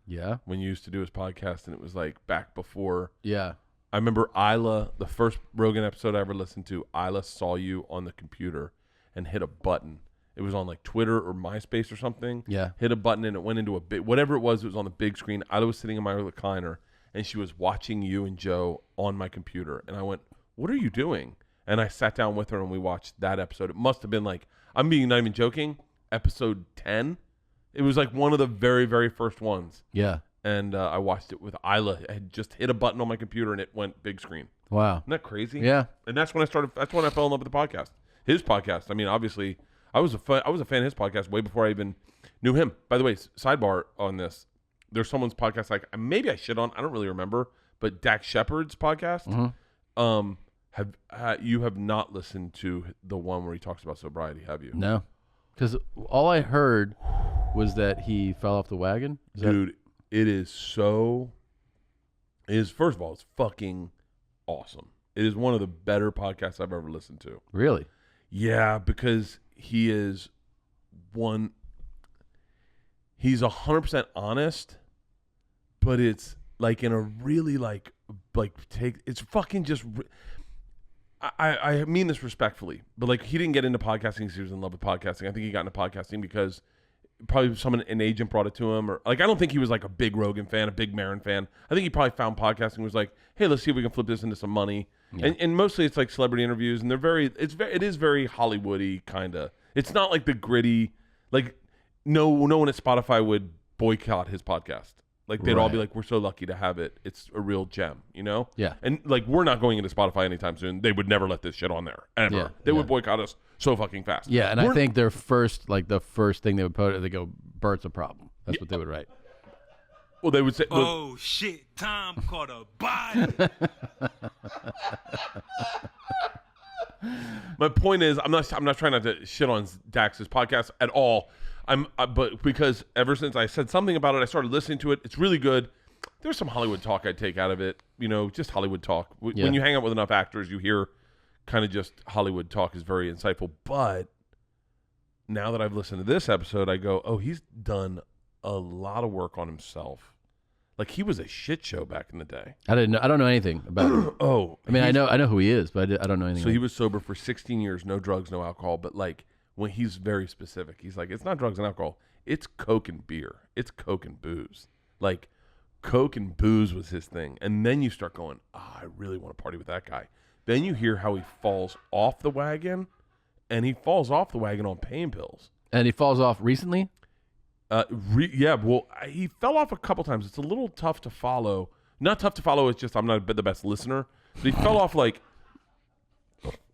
S2: Yeah?
S1: When you used to do his podcast and it was like back before.
S2: Yeah.
S1: I remember Isla, the first Rogan episode I ever listened to, Isla saw you on the computer and hit a button. It was on like Twitter or MySpace or something.
S2: Yeah.
S1: Hit a button and it went into whatever it was on the big screen. Isla was sitting in my recliner and she was watching you and Joe on my computer. And I went, what are you doing? And I sat down with her and we watched that episode. It must have been like, I'm being not even joking, episode 10. It was like one of the very, very first ones.
S2: Yeah.
S1: And I watched it with Isla. I had just hit a button on my computer and it went big screen.
S2: Wow.
S1: Isn't that crazy?
S2: Yeah.
S1: And that's when I fell in love with the podcast. His podcast. I mean, obviously, I was a fan of his podcast way before I even knew him. By the way, sidebar on this. There's someone's podcast like maybe I shit on. I don't really remember, but Dax Shepard's podcast.
S2: Mm-hmm.
S1: You have not listened to the one where he talks about sobriety, have you?
S2: No, because all I heard was that he fell off the wagon.
S1: Dude, it is first of all, it's fucking awesome. It is one of the better podcasts I've ever listened to.
S2: Really?
S1: Yeah, because he's 100% honest, but it's like in a really it's fucking just. I mean this respectfully, but like he didn't get into podcasting because he was in love with podcasting. I think he got into podcasting because probably an agent brought it to him, or like I don't think he was like a big Rogan fan, a big Maron fan. I think he probably found podcasting and was like, hey, let's see if we can flip this into some money. Yeah. And mostly it's like celebrity interviews, and it is very Hollywoody kind of. It's not like the gritty, like no one at Spotify would boycott his podcast. Like they'd all be like, we're so lucky to have it. It's a real gem, you know?
S2: Yeah.
S1: And like we're not going into Spotify anytime soon. They would never let this shit on there ever.
S2: Yeah.
S1: They would boycott us so fucking fast.
S2: Yeah, and I think the first thing they would put, they go, Bert's a problem. That's what they would write.
S1: Well, they would say,
S7: oh shit, Tom caught a body.
S1: My point is, I'm not trying not to shit on Dax's podcast at all. But because ever since I said something about it, I started listening to it. It's really good. There's some Hollywood talk I take out of it. Just Hollywood talk. When you hang out with enough actors, you hear kind of just Hollywood talk is very insightful. But now that I've listened to this episode, I go, oh, he's done a lot of work on himself. Like, he was a shit show back in the day.
S2: I don't know anything about him.
S1: I
S2: mean, I know who he is, but I don't know anything.
S1: So he was sober for 16 years, no drugs, no alcohol. But like, when he's very specific, he's like, it's not drugs and alcohol, it's Coke and beer, it's Coke and booze. Like, Coke and booze was his thing. And then you start going, I really want to party with that guy. Then you hear how he falls off the wagon, and he falls off the wagon on pain pills.
S2: And he falls off recently?
S1: He fell off a couple times. It's a little tough to follow. Not tough to follow, it's just I'm not the best listener. But he fell off like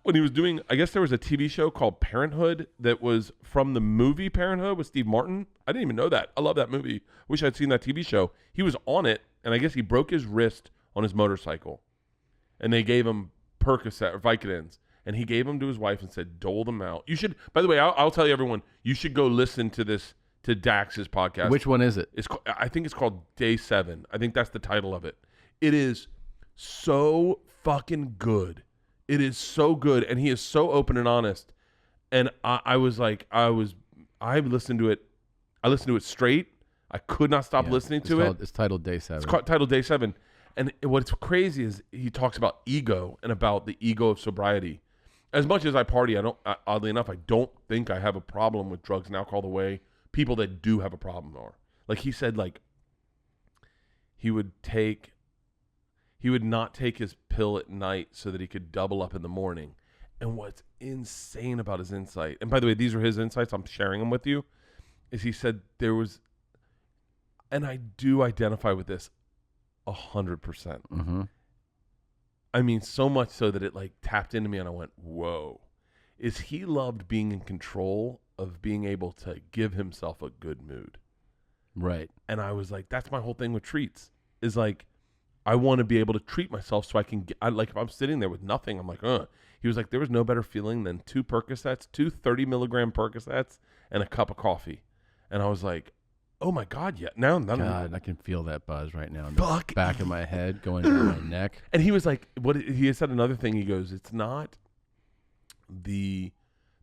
S1: when he was doing, I guess there was a TV show called Parenthood that was from the movie Parenthood with Steve Martin. I didn't even know that. I love that movie. Wish I'd seen that TV show. He was on it, and I guess he broke his wrist on his motorcycle. And they gave him Percocet or Vicodins. And he gave them to his wife and said, dole them out. You should, by the way, I'll tell you everyone, you should go listen to this, to Dax's podcast.
S2: Which one is it?
S1: I think it's called Day 7. I think that's the title of it. It is so fucking good. It is so good, and he is so open and honest. And I listened to it. I listened to it straight. I could not stop listening to it.
S2: It's titled Day 7.
S1: It's titled Day 7. And what's crazy is he talks about ego and about the ego of sobriety. As much as I party, oddly enough, I don't think I have a problem with drugs and alcohol the way people that do have a problem are. Like he said, like he would not take his pill at night so that he could double up in the morning. And what's insane about his insight, and by the way, these are his insights, I'm sharing them with you, is he said there was, and I do identify with this 100%.
S2: Mm-hmm.
S1: I mean, so much so that it like tapped into me and I went, whoa. Is he loved being in control of being able to give himself a good mood.
S2: Right.
S1: And I was like, that's my whole thing with treats, is like, I want to be able to treat myself so I can get, like if I'm sitting there with nothing, I'm like, He was like, there was no better feeling than 2 Percocets, 2 30-milligram Percocets, and a cup of coffee. And I was like, oh my God, yeah. Now
S2: God, I can feel that buzz right now in the back of my head going down my neck.
S1: And he was like, what he said another thing, he goes, it's not the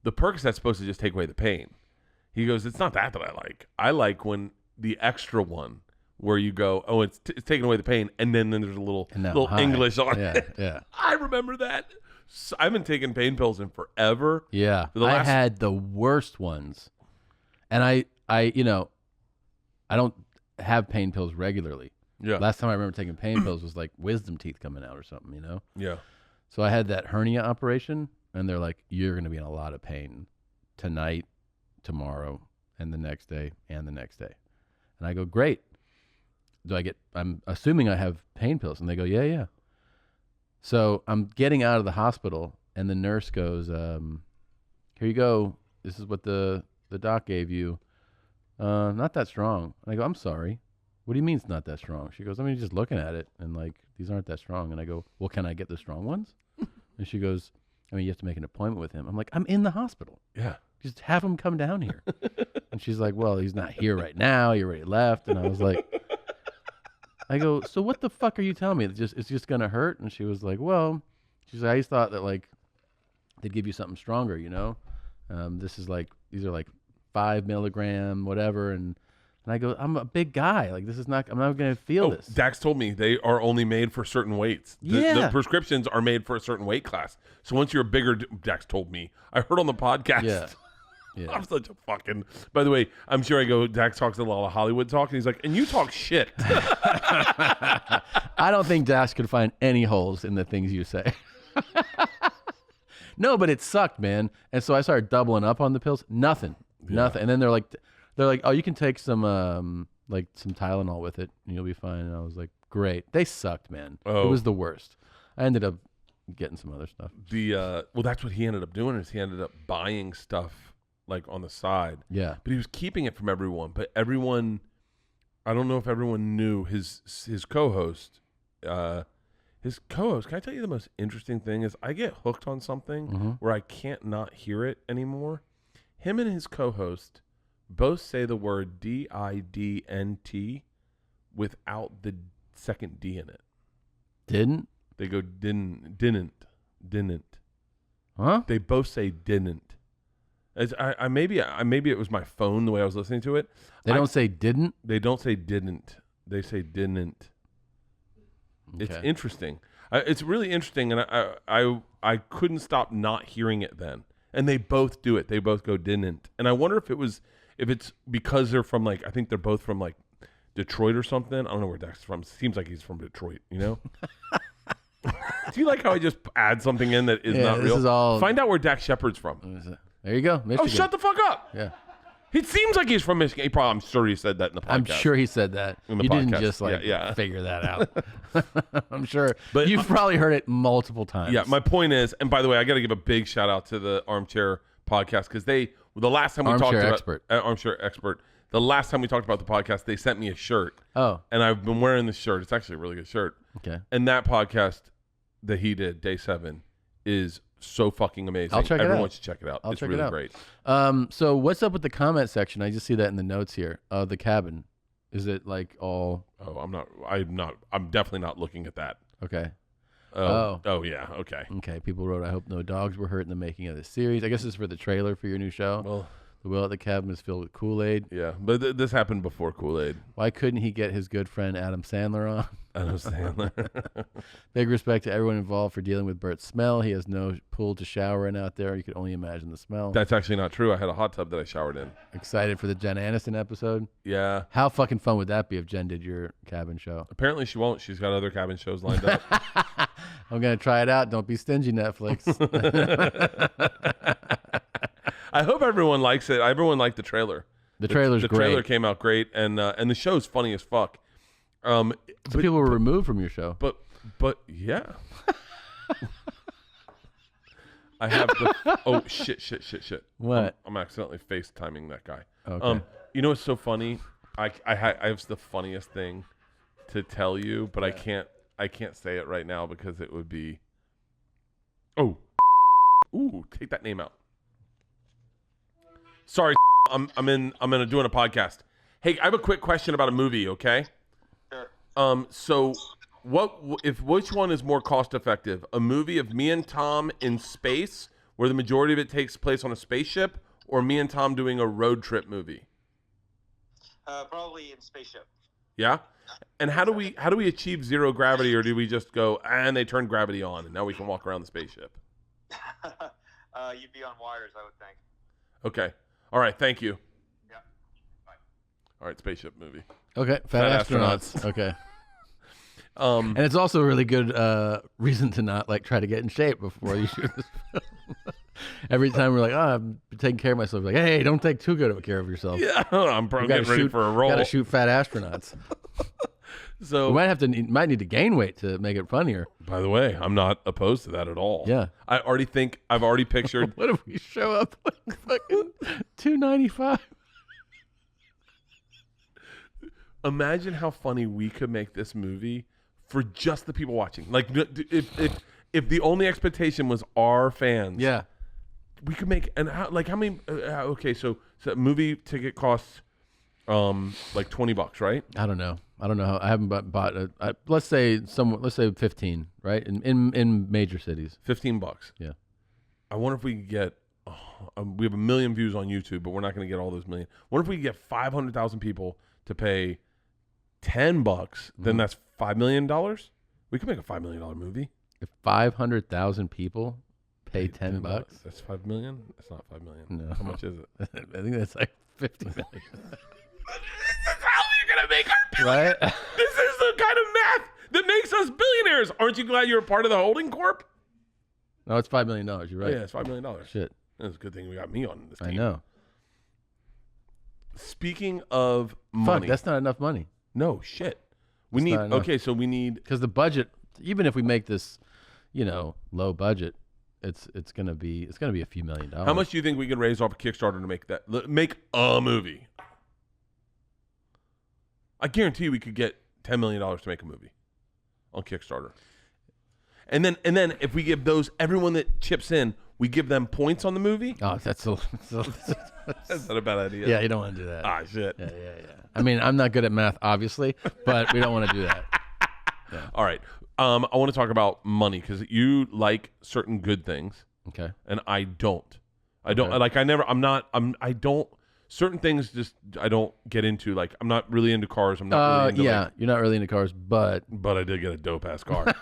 S1: Percocet's supposed to just take away the pain. He goes, it's not that I like. I like when the extra one where you go, oh, it's taking away the pain, and then there's a little English on it. Yeah. I remember that. So I've been taking pain pills in forever.
S2: Yeah. I had the worst ones. And I don't have pain pills regularly.
S1: Yeah.
S2: Last time I remember taking pain pills was like wisdom teeth coming out or something, you know?
S1: Yeah.
S2: So I had that hernia operation, and they're like, you're going to be in a lot of pain tonight, tomorrow, and the next day, and the next day. And I go, great. I'm assuming I have pain pills. And they go, yeah. So I'm getting out of the hospital, and the nurse goes, here you go. This is what the doc gave you. Not that strong. And I go, I'm sorry. What do you mean it's not that strong? She goes, I mean, just looking at it, and like, these aren't that strong. And I go, well, can I get the strong ones? And she goes, I mean, you have to make an appointment with him. I'm like, I'm in the hospital.
S1: Yeah.
S2: Just have him come down here. And she's like, well, he's not here right now. He already left. And I was like, I go, so what the fuck are you telling me? It's just going to hurt? And she was like, well, she's like, I just thought that like they'd give you something stronger, you know? These are like 5 milligram, whatever. And I go, I'm a big guy. Like, I'm not going to feel this.
S1: Dax told me they are only made for certain weights. The prescriptions are made for a certain weight class. So once you're a bigger, Dax told me. I heard on the podcast.
S2: Yeah.
S1: I'm such a fucking, by the way, I'm sure Dax talks a lot of Hollywood talk, and he's like, and you talk shit.
S2: I don't think Dax could find any holes in the things you say. No, but it sucked, man. And so I started doubling up on the pills. Nothing. And then they're like, oh, you can take some Tylenol with it, and you'll be fine. And I was like, great. They sucked, man.
S1: Oh.
S2: It was the worst. I ended up getting some other stuff.
S1: Well, that's what he ended up doing, is he ended up buying stuff like on the side.
S2: Yeah.
S1: But he was keeping it from everyone. But everyone, I don't know if everyone knew his co-host. His co-host, can I tell you the most interesting thing is I get hooked on something where I can't not hear it anymore. Him and his co-host both say the word D-I-D-N-T without the second D in it.
S2: Didn't?
S1: They go didn't.
S2: Huh?
S1: They both say didn't. Maybe it was my phone the way I was listening to it.
S2: They don't say didn't?
S1: They don't say didn't. They say didn't.
S2: Okay.
S1: It's interesting. It's really interesting, and I couldn't stop not hearing it then. And they both do it. They both go didn't. And I wonder if it's because they're from I think they're both from Detroit or something. I don't know where Dax is from. Seems like he's from Detroit, you know? Do you like how I just add something in that is not real?
S2: This is all...
S1: Find out where Dax Shepard's from.
S2: There you go. Michigan.
S1: Oh, shut the fuck up.
S2: Yeah.
S1: He seems like he's from Michigan. I'm sure he said that in the podcast.
S2: I'm sure he said that.
S1: In the
S2: you
S1: podcast.
S2: didn't just figure that out. I'm sure.
S1: But
S2: you've probably heard it multiple times.
S1: Yeah, my point is, and by the way, I got to give a big shout out to the Armchair podcast because the last time we talked about Armchair Expert, the last time we talked about the podcast, they sent me a shirt.
S2: Oh.
S1: And I've been wearing this shirt. It's actually a really good shirt.
S2: Okay.
S1: And that podcast that he did, Day 7, is so fucking amazing.
S2: I'll check it out.
S1: Everyone should check it out. It's really great.
S2: So what's up with the comment section? I just see that in the notes here. The cabin. Is it all...
S1: Oh, I'm definitely not looking at that.
S2: Okay.
S1: Oh, yeah. Okay.
S2: Okay. People wrote, I hope no dogs were hurt in the making of this series. I guess it's for the trailer for your new show.
S1: Well,
S2: the well at the cabin is filled with Kool-Aid.
S1: Yeah, but this happened before Kool-Aid.
S2: Why couldn't he get his good friend Adam Sandler on?
S1: Adam Sandler.
S2: Big respect to everyone involved for dealing with Bert's smell. He has no pool to shower in out there. You could only imagine the smell.
S1: That's actually not true. I had a hot tub that I showered in.
S2: Excited for the Jen Aniston episode?
S1: Yeah.
S2: How fucking fun would that be if Jen did your cabin show?
S1: Apparently she won't. She's got other cabin shows lined up.
S2: I'm going to try it out. Don't be stingy, Netflix.
S1: I hope everyone likes it. Everyone liked the trailer.
S2: The trailer's great.
S1: The trailer came out great, and the show's funny as fuck.
S2: Some people were removed from your show.
S1: But yeah. I have the... Oh, shit.
S2: What?
S1: I'm accidentally FaceTiming that guy.
S2: Okay.
S1: You know what's so funny? I have the funniest thing to tell you, but I can't say it right now because it would be... Oh. Ooh, take that name out. Sorry, I'm doing a podcast. Hey, I have a quick question about a movie, okay? Sure. So which one is more cost effective? A movie of me and Tom in space, where the majority of it takes place on a spaceship, or me and Tom doing a road trip movie?
S11: Probably in spaceship.
S1: Yeah? And how do we achieve zero gravity, or do we just go and they turn gravity on and now we can walk around the spaceship?
S11: You'd be on wires, I would think.
S1: Okay. All right, thank you.
S11: Yeah. Bye.
S1: All right, spaceship movie.
S2: Okay, fat astronauts. Okay. And it's also a really good reason to not try to get in shape before you shoot this film. Every time we're like, I'm taking care of myself. Like, hey, don't take too good of care of yourself.
S1: Yeah, I'm probably getting ready for a role.
S2: Got to shoot fat astronauts.
S1: So
S2: we might need to gain weight to make it funnier.
S1: By the way, I'm not opposed to that at all.
S2: Yeah.
S1: I've already pictured.
S2: What if we show up like fucking 295?
S1: Imagine how funny we could make this movie for just the people watching. Like, if the only expectation was our fans.
S2: Yeah.
S1: We could make how many? Okay, so movie ticket costs like $20, right?
S2: I don't know how. I haven't bought let's say 15, right? In major cities.
S1: $15.
S2: Yeah.
S1: I wonder if we could get. We have 1 million views on YouTube, but we're not going to get all those million. What if we could get 500,000 people to pay $10? Then that's $5 million. We could make a $5 million movie.
S2: If 500,000 people pay $10,
S1: that's $5 million. That's not $5 million.
S2: No.
S1: How much is it?
S2: I think that's like 50 million.
S1: This is how we're gonna make our billion.
S2: Right?
S1: This is the kind of math that makes us billionaires. Aren't you glad you're a part of the holding corp?
S2: No, it's $5 million. You're right.
S1: Yeah, it's $5 million.
S2: Shit.
S1: It's a good thing we got me on this team.
S2: I know.
S1: Speaking of money.
S2: Fuck, that's not enough money.
S1: No, shit. We need, so we need.
S2: Because the budget, even if we make this, low budget, it's gonna be a few $1 million.
S1: How much do you think we could raise off a Kickstarter to make a movie? I guarantee we could get $10 million to make a movie on Kickstarter. And then if we give those, everyone that chips in, we give them points on the movie.
S2: Oh, that's
S1: not a bad idea.
S2: Yeah, you don't want to do that.
S1: Ah, shit.
S2: Yeah. I mean, I'm not good at math, obviously, but we don't want to do that. Yeah.
S1: All right. I want to talk about money because you like certain good things.
S2: Okay.
S1: And I don't. I don't. Certain things just I don't get into. Like I'm not really into cars. I'm not really into
S2: you're not really into cars, but
S1: I did get a dope ass car.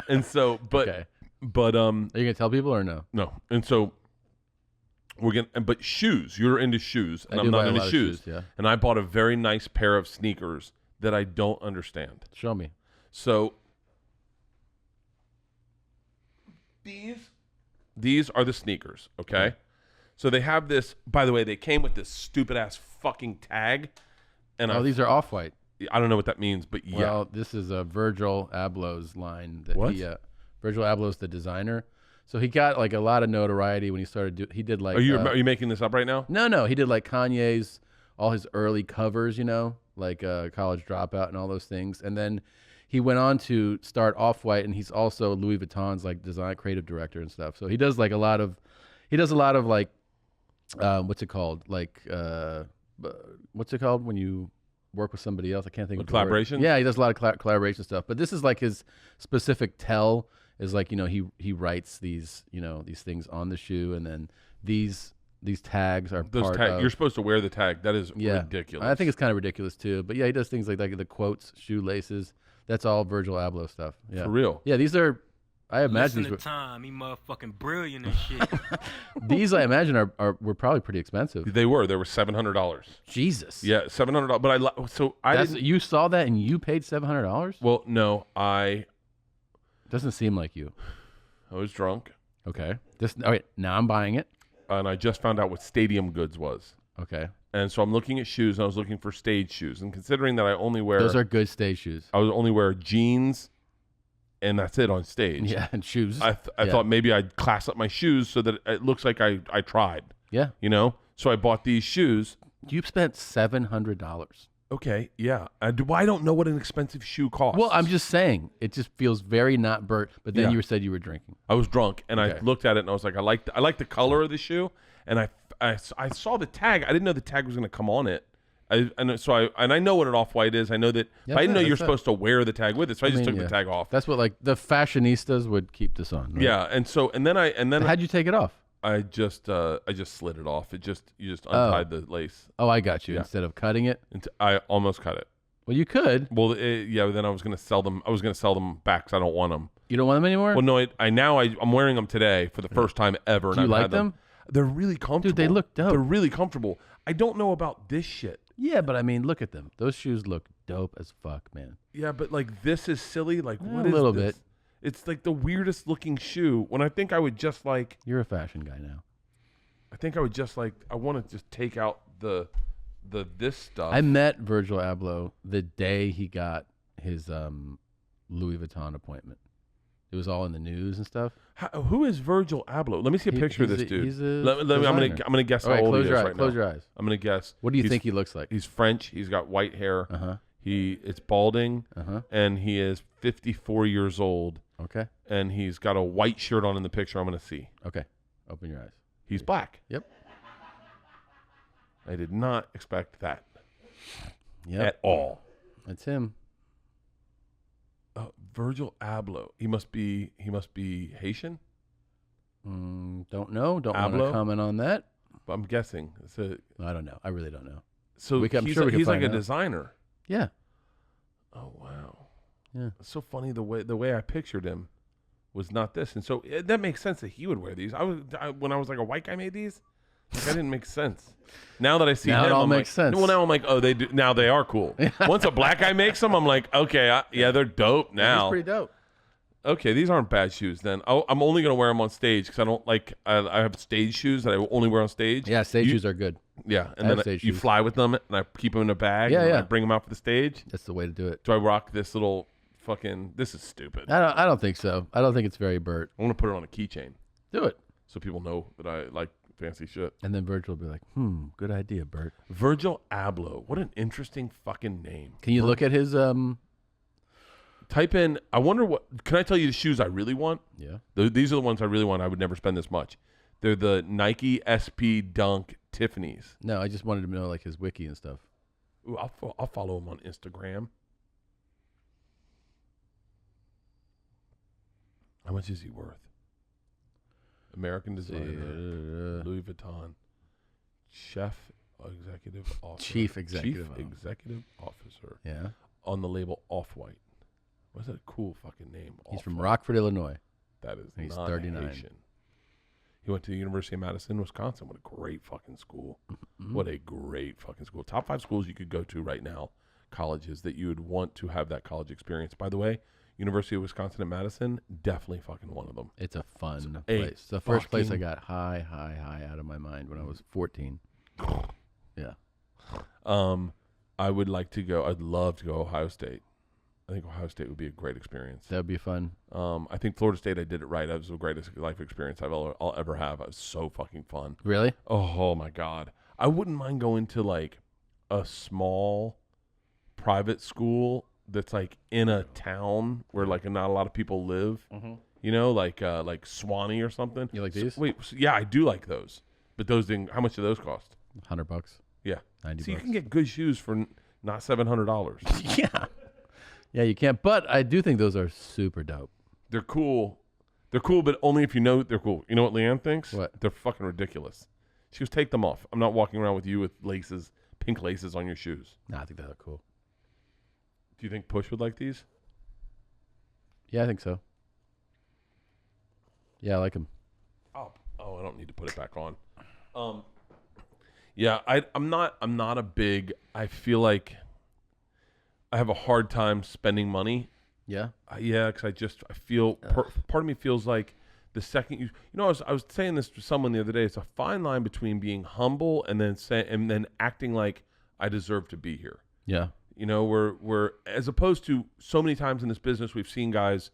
S1: And so
S2: okay.
S1: But
S2: are you gonna tell people or no?
S1: No. And so but shoes. You're into shoes, and I'm not into shoes.
S2: Yeah.
S1: And I bought a very nice pair of sneakers that I don't understand.
S2: Show me.
S1: So these are the sneakers, okay? So they have this, by the way, they came with this stupid ass fucking tag. And
S2: these are Off-White.
S1: I don't know what that means, but yeah.
S2: Well, this is Virgil Abloh's line. That
S1: what?
S2: Virgil Abloh's the designer. So he got like a lot of notoriety when he started. He did like.
S1: Are you making this up right now?
S2: No. He did like Kanye's, all his early covers, like College Dropout and all those things. And then he went on to start Off-White, and he's also Louis Vuitton's like design creative director and stuff. So he does like a lot of like, what's it called? Like, what's it called when you work with somebody else? I can't think of the word.
S1: Collaboration?
S2: Yeah, he does a lot of collaboration stuff. But this is like his specific tell is like, he writes these, these things on the shoe, and then these tags are part of.
S1: You're supposed to wear the tag. That is ridiculous.
S2: I think it's kind of ridiculous too. But yeah, he does things like the quotes, shoelaces. That's all Virgil Abloh stuff. Yeah.
S1: For real?
S2: Yeah, these are. I imagine
S10: Listen to Tom, he motherfucking brilliant and shit.
S2: These I imagine were probably pretty expensive.
S1: They were $700.
S2: Jesus.
S1: Yeah, $700. But
S2: you saw that and you paid $700?
S1: Well, no,
S2: doesn't seem like you.
S1: I was drunk.
S2: Okay. All right, now I'm buying it.
S1: And I just found out what Stadium Goods was.
S2: Okay.
S1: And so I'm looking at shoes, and I was looking for stage shoes. And considering that I only wear...
S2: Those are good stage shoes.
S1: I would only wear jeans, and that's it on stage.
S2: Yeah, and shoes.
S1: I thought maybe I'd class up my shoes so that it looks like I tried.
S2: Yeah.
S1: So I bought these shoes.
S2: You spent $700.
S1: Okay, yeah. I don't know what an expensive shoe costs.
S2: Well, I'm just saying. It just feels very not Bert, but then you said you were drinking.
S1: I was drunk, and I looked at it, and I was like, I like the color of the shoe, and I saw the tag. I didn't know the tag was going to come on it. I know what an Off-White is. I know that.
S2: Yeah,
S1: but I didn't know you're supposed to wear the tag with it, so I just took the tag off.
S2: That's what like the fashionistas would keep this on. Right?
S1: Yeah, and then
S2: how'd you take it off?
S1: I just slid it off. You just untied the lace.
S2: Oh, I got you. Yeah. Instead of cutting it,
S1: I almost cut it.
S2: Well, you could.
S1: Well, then I was going to sell them. I was going to sell them back because I don't want them.
S2: You don't want them anymore?
S1: Well, no. I'm wearing them today for the first time ever.
S2: Do you like them?
S1: They're really comfortable.
S2: Dude, they look dope.
S1: They're really comfortable. I don't know about this shit.
S2: Yeah, but I mean, look at them. Those shoes look dope as fuck, man.
S1: Yeah, but like this is silly. Like what
S2: is
S1: a little
S2: this?
S1: Bit. It's like the weirdest looking shoe. When I think I would just like.
S2: You're a fashion guy now.
S1: I think I would just like. I want to just take out this stuff.
S2: I met Virgil Abloh the day he got his Louis Vuitton appointment. It was all in the news and stuff.
S1: Who is Virgil Abloh? Let me see a picture of this dude.
S2: He's a
S1: I'm gonna guess how old he is right now.
S2: Close your eyes.
S1: I'm gonna guess.
S2: What do you think he looks like?
S1: He's French. He's got white hair.
S2: Uh-huh.
S1: It's balding.
S2: Uh-huh.
S1: And he is 54 years old.
S2: Okay.
S1: And he's got a white shirt on in the picture I'm gonna see.
S2: Okay. Open your eyes.
S1: He's black.
S2: Yep.
S1: I did not expect that.
S2: Yep.
S1: At all.
S2: That's him.
S1: Virgil Abloh. He must be Haitian.
S2: Don't know. Don't want to comment on that.
S1: But I'm guessing.
S2: I don't know. I really don't know.
S1: So he's like a designer.
S2: Yeah.
S1: Oh wow.
S2: Yeah.
S1: It's so funny the way I pictured him was not this, and so that makes sense that he would wear these. When I was like a white guy made these. Like, that didn't make sense. Now that I see
S2: now
S1: him,
S2: it all
S1: I'm
S2: makes
S1: like,
S2: sense.
S1: Well, now I'm like, oh, they do. Now they are cool. Once a black guy makes them, I'm like, okay, they're dope now.
S2: He's pretty dope.
S1: Okay, these aren't bad shoes then. I'm only gonna wear them on stage because I don't like. I have stage shoes that I only wear on stage.
S2: Yeah, stage shoes are good.
S1: Yeah, and then you fly with them, and I keep them in a bag.
S2: Yeah,
S1: and I bring them out for the stage.
S2: That's the way to do it.
S1: Do I rock this little fucking? This is stupid.
S2: I don't think so. I don't think it's very Bert.
S1: I want to put it on a keychain.
S2: Do it
S1: so people know that I like fancy shit.
S2: And then Virgil will be like, good idea, Bert.
S1: Virgil Abloh. What an interesting fucking name.
S2: Can you look at his
S1: Type in. I wonder what. Can I tell you the shoes I really want?
S2: Yeah.
S1: These are the ones I really want. I would never spend this much. They're the Nike SP Dunk Tiffany's.
S2: No, I just wanted to know like his wiki and stuff.
S1: Ooh, I'll follow him on Instagram. How much is he worth? American designer, Louis Vuitton, Chief Executive Officer.
S2: Yeah.
S1: On the label Off-White. What's that cool fucking name?
S2: He's from Rockford, Illinois.
S1: That is
S2: He's
S1: not
S2: 39.
S1: Haitian. He went to the University of Madison, Wisconsin. What a great fucking school. What a great fucking school. Top 5 schools you could go to right now, colleges that you would want to have that college experience. By the way, University of Wisconsin at Madison, definitely fucking one of them.
S2: It's a fun place. The first place I got high out of my mind when I was 14. Yeah.
S1: I would like to go. I'd love to go Ohio State. I think Ohio State would be a great experience.
S2: That would be fun.
S1: I think Florida State, I did it right. That was the greatest life experience I'll ever have. It was so fucking fun.
S2: Really?
S1: Oh my God. I wouldn't mind going to like a small private school that's like in a town where like not a lot of people live. You know, like Swanee or something.
S2: You like these?
S1: Yeah, I do like those. But those didn't. How much do those cost?
S2: $100.
S1: Yeah,
S2: $90.
S1: So you can get good shoes for not $700.
S2: Yeah. Yeah, you can't. But I do think those are super dope.
S1: They're cool. They're cool, but only if you know they're cool. You know what Leanne thinks?
S2: What?
S1: They're fucking ridiculous. She goes, take them off. I'm not walking around with you with laces, pink laces on your shoes.
S2: Nah, I think they look cool.
S1: Do you think Push would like these?
S2: Yeah, I think so. Yeah, I like them.
S1: Oh, I don't need to put it back on. Yeah, I'm not a big. I feel like I have a hard time spending money.
S2: Yeah.
S1: Yeah, because I feel part of me feels like the second I was saying this to someone the other day. It's a fine line between being humble and then acting like I deserve to be here.
S2: Yeah.
S1: You know, we're as opposed to so many times in this business, we've seen guys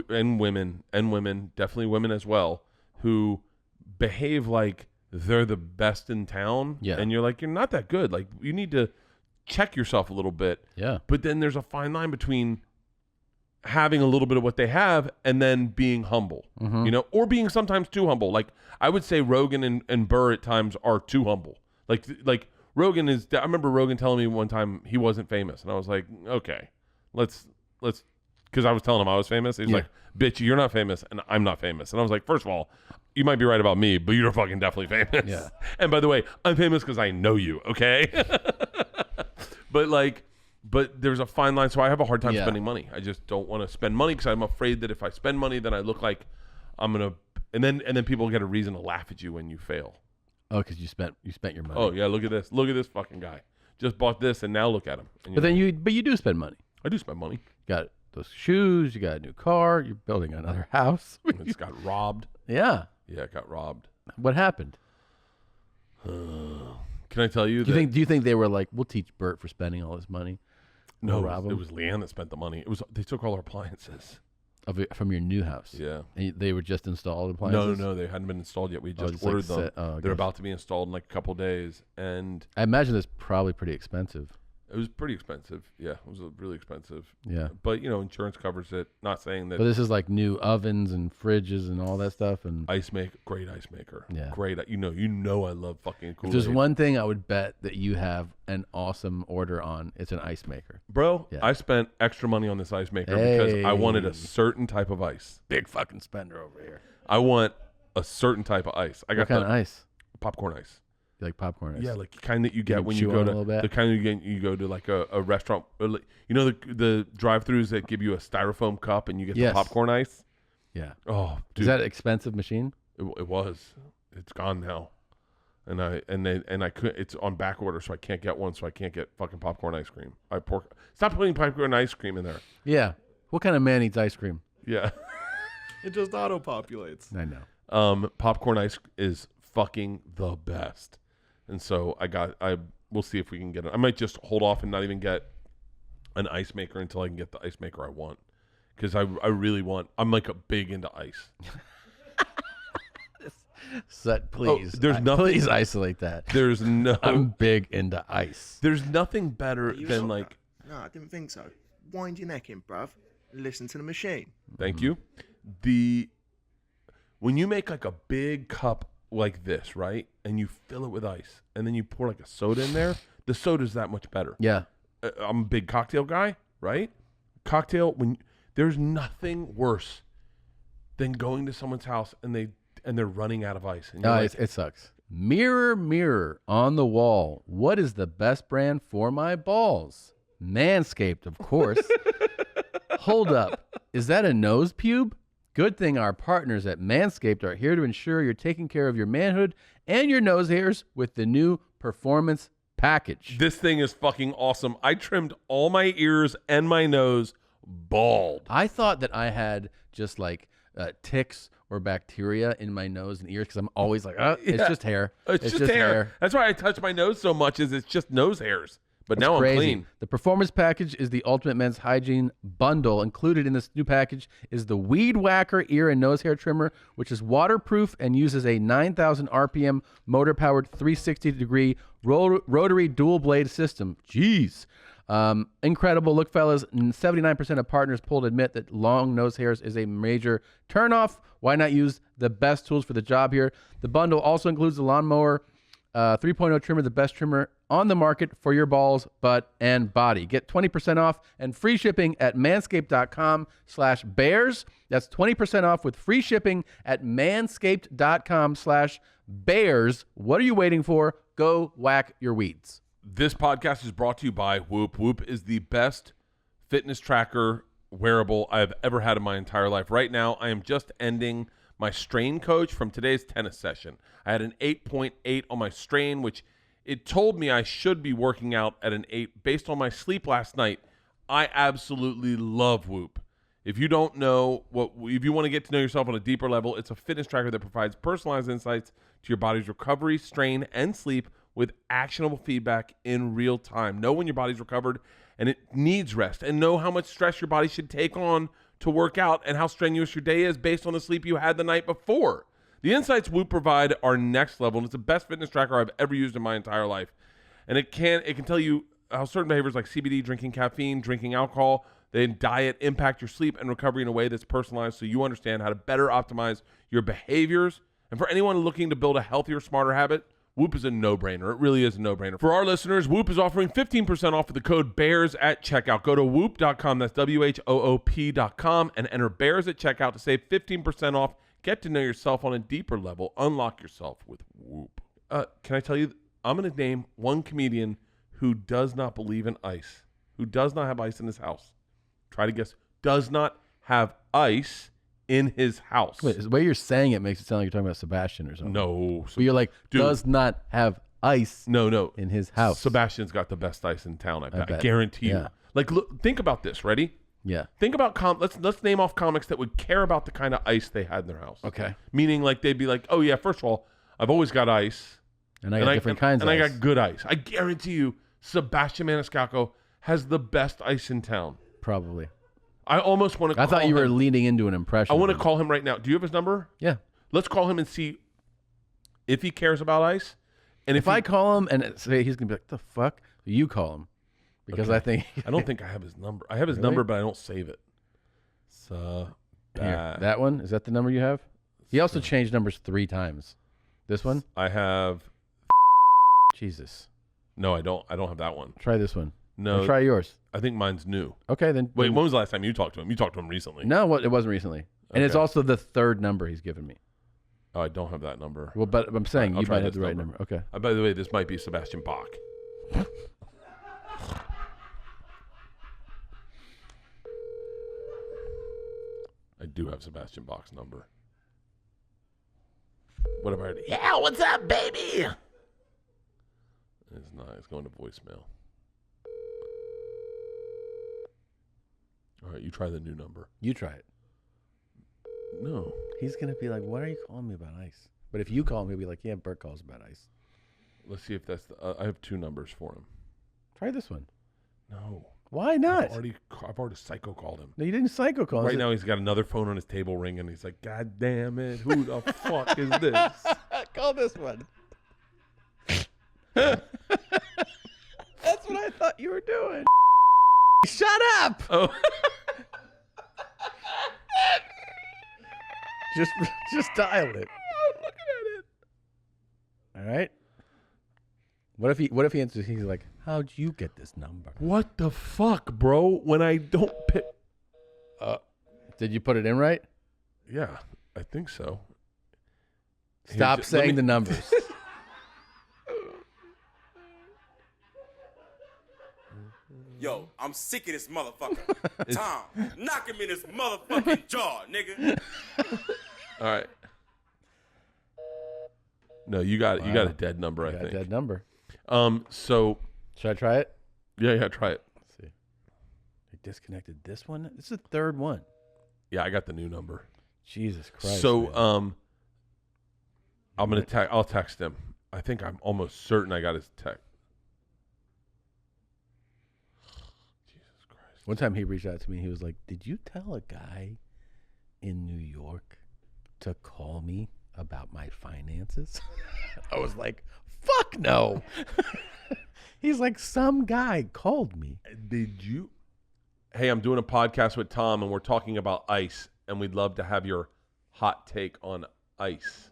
S1: and women, definitely women as well, who behave like they're the best in town.
S2: Yeah.
S1: And you're like, you're not that good. Like, you need to check yourself a little bit.
S2: Yeah.
S1: But then there's a fine line between having a little bit of what they have and then being humble, you know, or being sometimes too humble. Like, I would say Rogan and Burr at times are too humble. Like Rogan is, I remember Rogan telling me one time he wasn't famous. And I was like, okay, let's, because I was telling him I was famous. He's like, bitch, you're not famous and I'm not famous. And I was like, first of all, you might be right about me, but you're fucking definitely famous.
S2: Yeah.
S1: And by the way, I'm famous because I know you, okay? But there's a fine line, so I have a hard time spending money. I just don't want to spend money because I'm afraid that if I spend money, then I look like I'm gonna, and then people get a reason to laugh at you when you fail.
S2: Oh, because you spent your money.
S1: Oh yeah, look at this fucking guy. Just bought this, and now look at him.
S2: But then you do spend money.
S1: I do spend money.
S2: You got those shoes. You got a new car. You're building another house.
S1: It's got robbed.
S2: Yeah.
S1: Yeah, it got robbed.
S2: What happened?
S1: Can I tell you?
S2: Do you think they were like, we'll teach Bert for spending all his money?
S1: No, it was Leanne that spent the money. They took all our appliances
S2: from your new house.
S1: Yeah,
S2: and they were just installed appliances.
S1: No, they hadn't been installed yet. We just ordered them. They're about to be installed in like a couple days, and
S2: I imagine it's probably pretty expensive.
S1: It was pretty expensive. Yeah, it was really expensive.
S2: Yeah,
S1: but insurance covers it. Not saying that.
S2: But this is like new ovens and fridges and all that stuff and
S1: great ice maker.
S2: Yeah,
S1: great. You know I love fucking Kool-Aid.
S2: If there's one thing I would bet that you have an awesome order on, it's an ice maker,
S1: bro.
S2: Yeah.
S1: I spent extra money on this ice maker because I wanted a certain type of ice.
S2: Big fucking spender over here.
S1: I want a certain type of ice.
S2: What kind of ice?
S1: Popcorn ice.
S2: You like popcorn ice?
S1: Yeah, like the kind that you get when you go to the kind you go to like a restaurant. You know the drive-throughs that give you a styrofoam cup and you get the popcorn ice.
S2: Yeah.
S1: Oh, dude.
S2: Is that an expensive machine?
S1: It was. It's gone now, and I could. It's on back order, so I can't get one. So I can't get fucking popcorn ice cream. Stop putting popcorn ice cream in there.
S2: Yeah. What kind of man eats ice cream?
S1: Yeah.
S3: It just auto-populates.
S2: I know.
S1: Popcorn ice is fucking the best. And so we'll see if we can get it. I might just hold off and not even get an ice maker until I can get the ice maker I want. Because I really want, I'm like big into ice.
S2: Please.
S1: There's nothing.
S2: Please isolate that.
S1: There's no.
S2: I'm big into ice.
S1: There's nothing better than like.
S3: No, I didn't think so. Wind your neck in, bruv. listen to the machine.
S1: Thank you. When you make like a big cup like this, right, and you fill it with ice, and then you pour like a soda in there, the soda's that much better.
S2: Yeah.
S1: I'm a big cocktail guy, right? Cocktail, there's nothing worse than going to someone's house and they're running out of ice. And
S2: It sucks. Mirror, mirror on the wall, what is the best brand for my balls? Manscaped, of course. Hold up. Is that a nose pube? Good thing our partners at Manscaped are here to ensure you're taking care of your manhood and your nose hairs with the new Performance Package.
S1: This thing is fucking awesome. I trimmed all my ears and my nose bald.
S2: I thought that I had just like ticks or bacteria in my nose and ears because I'm always like, it's just hair.
S1: It's just hair. That's why I touch my nose so much is it's just nose hairs. But now I'm clean.
S2: The Performance Package is the ultimate men's hygiene bundle. Included in this new package is the Weed Whacker ear and nose hair trimmer, which is waterproof and uses a 9,000 RPM motor-powered 360-degree rotary dual-blade system. Jeez. Incredible. Look, fellas, 79% of partners polled admit that long nose hairs is a major turnoff. Why not use the best tools for the job here? The bundle also includes the Lawnmower 3.0 trimmer, the best trimmer on the market for your balls, butt, and body. Get 20% off and free shipping at manscaped.com/bears. That's 20% off with free shipping at manscaped.com/bears. What are you waiting for? Go whack your weeds.
S1: This podcast is brought to you by Whoop. Whoop is the best fitness tracker wearable I've ever had in my entire life. Right now, I am just ending my strain coach from today's tennis session. I had an 8.8 on my strain, which it told me I should be working out at an 8 based on my sleep last night. I absolutely love Whoop. If you don't know, if you want to get to know yourself on a deeper level, it's a fitness tracker that provides personalized insights to your body's recovery, strain, and sleep with actionable feedback in real time. Know when your body's recovered and it needs rest, and know how much stress your body should take on to work out and how strenuous your day is based on the sleep you had the night before. The insights Whoop provide are next level, and it's the best fitness tracker I've ever used in my entire life. And it can tell you how certain behaviors like CBD, drinking caffeine, drinking alcohol, then diet impact your sleep and recovery in a way that's personalized so you understand how to better optimize your behaviors. And for anyone looking to build a healthier, smarter habit, Whoop is a no-brainer. It really is a no-brainer. For our listeners, Whoop is offering 15% off with the code BEARS at checkout. Go to whoop.com, that's WHOOP.com, and enter BEARS at checkout to save 15% off. Get to know yourself on a deeper level. Unlock yourself with Whoop. Can I tell you, I'm going to name one comedian who does not believe in ice, who does not have ice in his house. Try to guess. Does not have ice in his house.
S2: Wait, the way you're saying it makes it sound like you're talking about Sebastian or something.
S1: No.
S2: But you're like, dude, does not have ice
S1: no.
S2: in his house.
S1: Sebastian's got the best ice in town, I bet. I guarantee you. Like, look, think about this. Ready?
S2: Yeah.
S1: Think about let's name off comics that would care about the kind of ice they had in their house.
S2: Okay.
S1: Meaning, like, they'd be like, oh, yeah, first of all, I've always got ice.
S2: And I got different kinds of ice.
S1: And I got good ice. I guarantee you, Sebastian Maniscalco has the best ice in town.
S2: Probably.
S1: I almost want to call him.
S2: I thought you were leaning into an impression.
S1: I want to call him right now. Do you have his number?
S2: Yeah.
S1: Let's call him and see if he cares about ice. And
S2: if I call him and say he's going to be like, the fuck? You call him. Because I think...
S1: I don't think I have his number. I have his number, but I don't save it.
S2: Here, that one? Is that the number you have? He also changed numbers 3 times. This one?
S1: I have...
S2: Jesus.
S1: No, I don't. I don't have that one.
S2: Try this one.
S1: No.
S2: Try yours.
S1: I think mine's new.
S2: Okay, then.
S1: Wait, when was the last time you talked to him? You talked to him recently.
S2: No, it wasn't recently. And it's also the 3rd number he's given me.
S1: Oh, I don't have that number.
S2: Well, but I'm saying you might have the right number. Okay.
S1: By the way, this might be Sebastian Bach. I do have Sebastian Bach's number. What have I already? Yeah, what's up, baby? It's not. It's going to voicemail. All right, you try the new number.
S2: You try it.
S1: No.
S2: He's going to be like, what are you calling me about ice? But if you call him, he'll be like, yeah, Bert calls about ice.
S1: Let's see if that's I have 2 numbers for him.
S2: Try this one.
S1: No.
S2: Why not?
S1: I've already psycho called him.
S2: No, you didn't psycho call him.
S1: Right now he's got another phone on his table ringing. He's like, God damn it. Who the fuck is this?
S2: Call this one. That's what I thought you were doing. Shut up.
S1: Oh.
S2: Just dial it.
S1: I'm looking at it.
S2: All right. What if he answers? He's like, "How'd you get this number?"
S1: What the fuck, bro? When I don't pick.
S2: Did you put it in right?
S1: Yeah, I think so.
S2: Stop saying the numbers.
S12: Yo, I'm sick of this motherfucker. Tom, knock him in his motherfucking jaw, nigga.
S1: All right. No, you got a dead number, I think.
S2: A dead number.
S1: So
S2: should I try it?
S1: Yeah, try it.
S2: Let's see. They disconnected this one. This is the third one.
S1: Yeah, I got the new number.
S2: Jesus Christ.
S1: So,
S2: man.
S1: I'm gonna I'll text him. I think I'm almost certain I got his text. Jesus Christ.
S2: One time he reached out to me. He was like, "Did you tell a guy in New York to call me about my finances?" I was like, "Fuck no." He's like, "Some guy called me."
S1: Did you? Hey, I'm doing a podcast with Tom, and we're talking about ice, and we'd love to have your hot take on ice.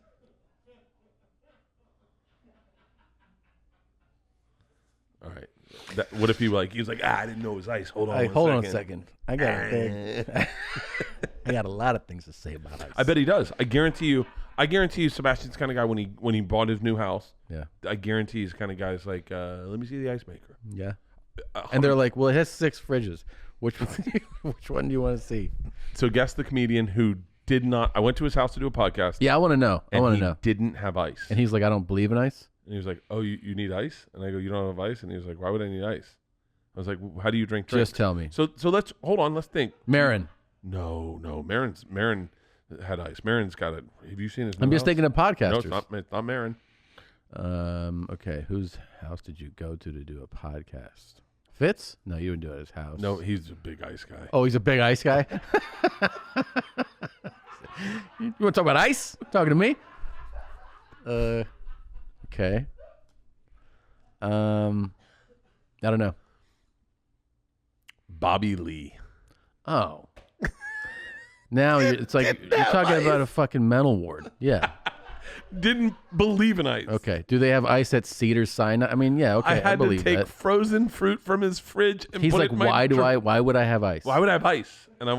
S1: All right. What if he was like, I didn't know it was ice. Hold on
S2: a second. I got a lot of things to say about ice.
S1: I bet he does. I guarantee you, Sebastian's the kind of guy when he bought his new house.
S2: Yeah.
S1: I guarantee he's the kind of guy who's like, let me see the ice maker.
S2: Yeah. And they're like, well, it has 6 fridges. Which one do you want to see?
S1: So guess the comedian who did not. I went to his house to do a podcast.
S2: Yeah, I want to know.
S1: He didn't have ice.
S2: And he's like, I don't believe in ice.
S1: And he was like, oh, you need ice? And I go, you don't have ice? And he was like, why would I need ice? I was like, well, how do you drink drinks?
S2: Just tell me.
S1: So let's hold on. Let's think.
S2: Marin.
S1: No. Marin had ice. Marin's got it. Have you seen his?
S2: I'm just thinking of podcasters.
S1: No, it's not Marin.
S2: Okay, whose house did you go to do a podcast? Fitz? No, you didn't do it at his house.
S1: No, he's a big ice guy.
S2: Oh, he's a big ice guy? You want to talk about ice? Talking to me? Okay. I don't know.
S1: Bobby Lee.
S2: Oh. Now it's like you're talking about a fucking mental ward. Yeah.
S1: Didn't believe in ice.
S2: Okay. Do they have ice at Cedar Sinai? I mean, yeah. Okay.
S1: I had
S2: believe
S1: to take
S2: that.
S1: frozen fruit from his fridge and
S2: He's
S1: put
S2: like,
S1: it in my
S2: why would I have ice?
S1: Why would I have ice? And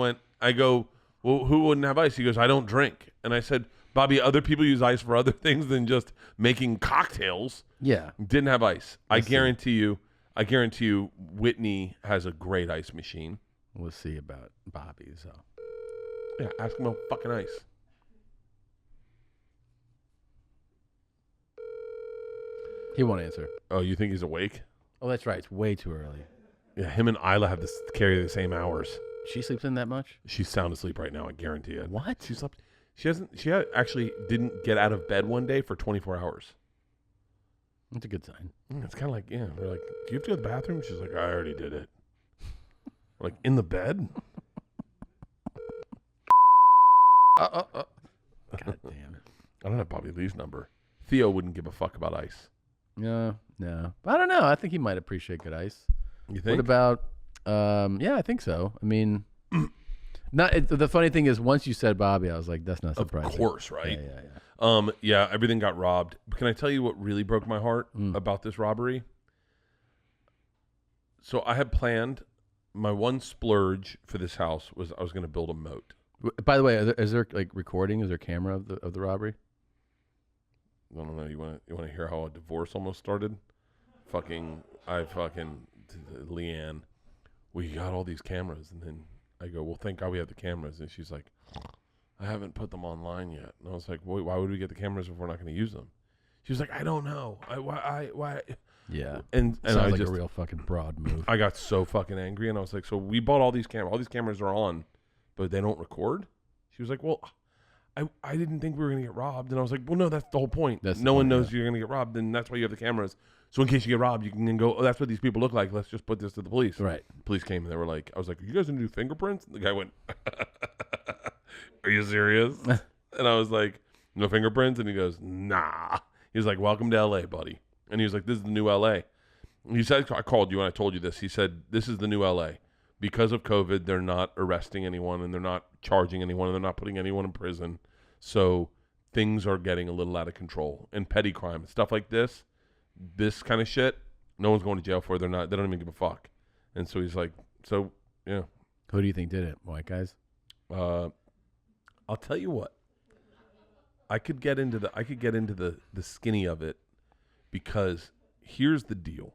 S1: I go, well, who wouldn't have ice? He goes, I don't drink. And I said, Bobby, other people use ice for other things than just making cocktails.
S2: Yeah.
S1: Didn't have ice. I guarantee you, Whitney has a great ice machine.
S2: We'll see about Bobby. So.
S1: Yeah, ask him about fucking ice.
S2: He won't answer.
S1: Oh, you think he's awake?
S2: Oh, that's right. It's way too early.
S1: Yeah, him and Isla have to carry the same hours.
S2: She sleeps in that much?
S1: She's sound asleep right now. I guarantee it.
S2: What?
S1: She slept. She actually didn't get out of bed one day for 24 hours.
S2: That's a good sign.
S1: It's kind of like, yeah. We're like, do you have to go to the bathroom? She's like, I already did it. We're like, in the bed?
S2: God damn it.
S1: I don't have Bobby Lee's number. Theo wouldn't give a fuck about ice.
S2: No. I don't know. I think he might appreciate good ice.
S1: You think?
S2: What about, yeah, I think so. I mean, the funny thing is, once you said Bobby, I was like, that's not surprising.
S1: Of course, right?
S2: Yeah.
S1: Yeah, everything got robbed. But can I tell you what really broke my heart about this robbery? So I had planned, my one splurge for this house was I was going to build a moat.
S2: By the way, is there like recording? Is there camera of the robbery?
S1: I don't know. You want to hear how a divorce almost started? Leanne, we got all these cameras, and then I go, well, thank God we have the cameras, and she's like, I haven't put them online yet, and I was like, wait, why would we get the cameras if we're not going to use them? She was like, I don't know, why?
S2: Yeah,
S1: and
S2: sounds
S1: I
S2: like
S1: just
S2: a real fucking broad move.
S1: I got so fucking angry, and I was like, so we bought all these cameras. All these cameras are on, but they don't record. She was like, well, I didn't think we were going to get robbed. And I was like, well, no, that's the whole point. No one knows you're going to get robbed, and that's why you have the cameras. So in case you get robbed, you can then go, oh, that's what these people look like. Let's just put this to the police.
S2: Right.
S1: Police came, and they were like, I was like, are you guys going to do fingerprints? And the guy went, are you serious? And I was like, no fingerprints? And he goes, nah. He was like, welcome to L.A., buddy. And he was like, this is the new L.A. And he said, I called you and I told you this. He said, this is the new L.A. Because of COVID, they're not arresting anyone, and they're not charging anyone, and they're not putting anyone in prison. So things are getting a little out of control. And petty crime, stuff like this kind of shit, no one's going to jail for. They don't even give a fuck. And so he's like, so yeah.
S2: Who do you think did it? White guys?
S1: I'll tell you what. I could get into the skinny of it, because here's the deal.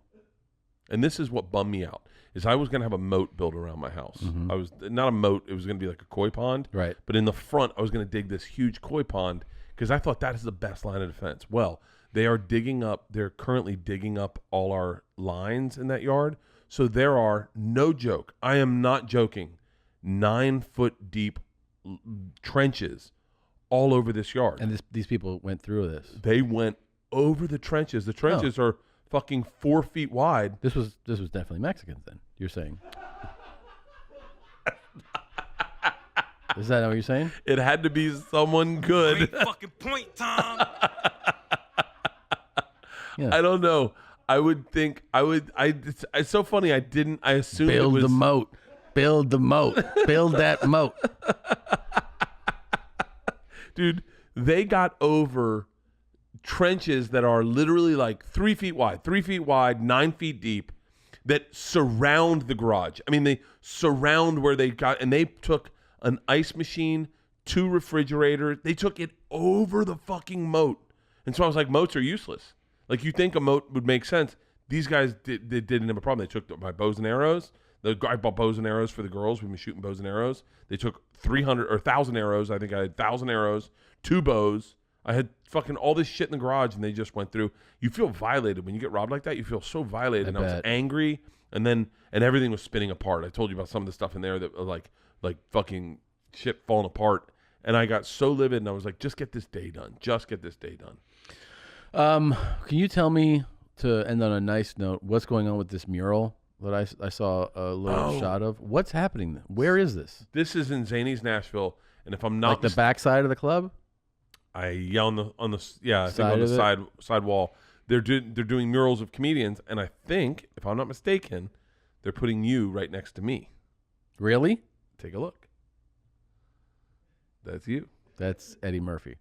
S1: And this is what bummed me out. Is I was going to have a moat built around my house.
S2: Mm-hmm.
S1: I was not a moat. It was going to be like a koi pond.
S2: Right.
S1: But in the front, I was going to dig this huge koi pond because I thought that is the best line of defense. Well, they're currently digging up all our lines in that yard. So there are, no joke, I am not joking, 9-foot deep trenches all over this yard.
S2: And these people went through this.
S1: They went over the trenches. The trenches are fucking 4 feet wide.
S2: This was definitely Mexicans then, you're saying. Is that what you're saying?
S1: It had to be someone good.
S12: Great fucking point, Tom.
S2: Yeah.
S1: I don't know. I would think it's so funny. I assumed
S2: Build
S1: it was
S2: the moat. Build the moat. Build that moat.
S1: Dude, they got over trenches that are literally like 3 feet wide, 9 feet deep, that surround the garage. I mean, they surround where they got, and they took an ice machine, 2 refrigerators. They took it over the fucking moat. And so I was like, moats are useless. Like, you think a moat would make sense. These guys didn't have a problem. They took my bows and arrows. I bought bows and arrows for the girls. We've been shooting bows and arrows. They took 300 or 1,000 arrows. I think I had 1,000 arrows, 2 bows. I had fucking all this shit in the garage, and they just went through. You feel violated when you get robbed like that. You feel so violated. And I was angry, and everything was spinning apart. I told you about some of the stuff in there that like fucking shit falling apart. And I got so livid, and I was like, just get this day done. Just get this day done.
S2: Can you tell me, to end on a nice note, what's going on with this mural that I saw a little shot of? What's happening? Where is this?
S1: This is in Zany's, Nashville, and if I'm not
S2: the back side of the club,
S1: I on the side wall. They're doing murals of comedians, and I think, if I'm not mistaken, they're putting you right next to me.
S2: Really?
S1: Take a look. That's you.
S2: That's Eddie Murphy.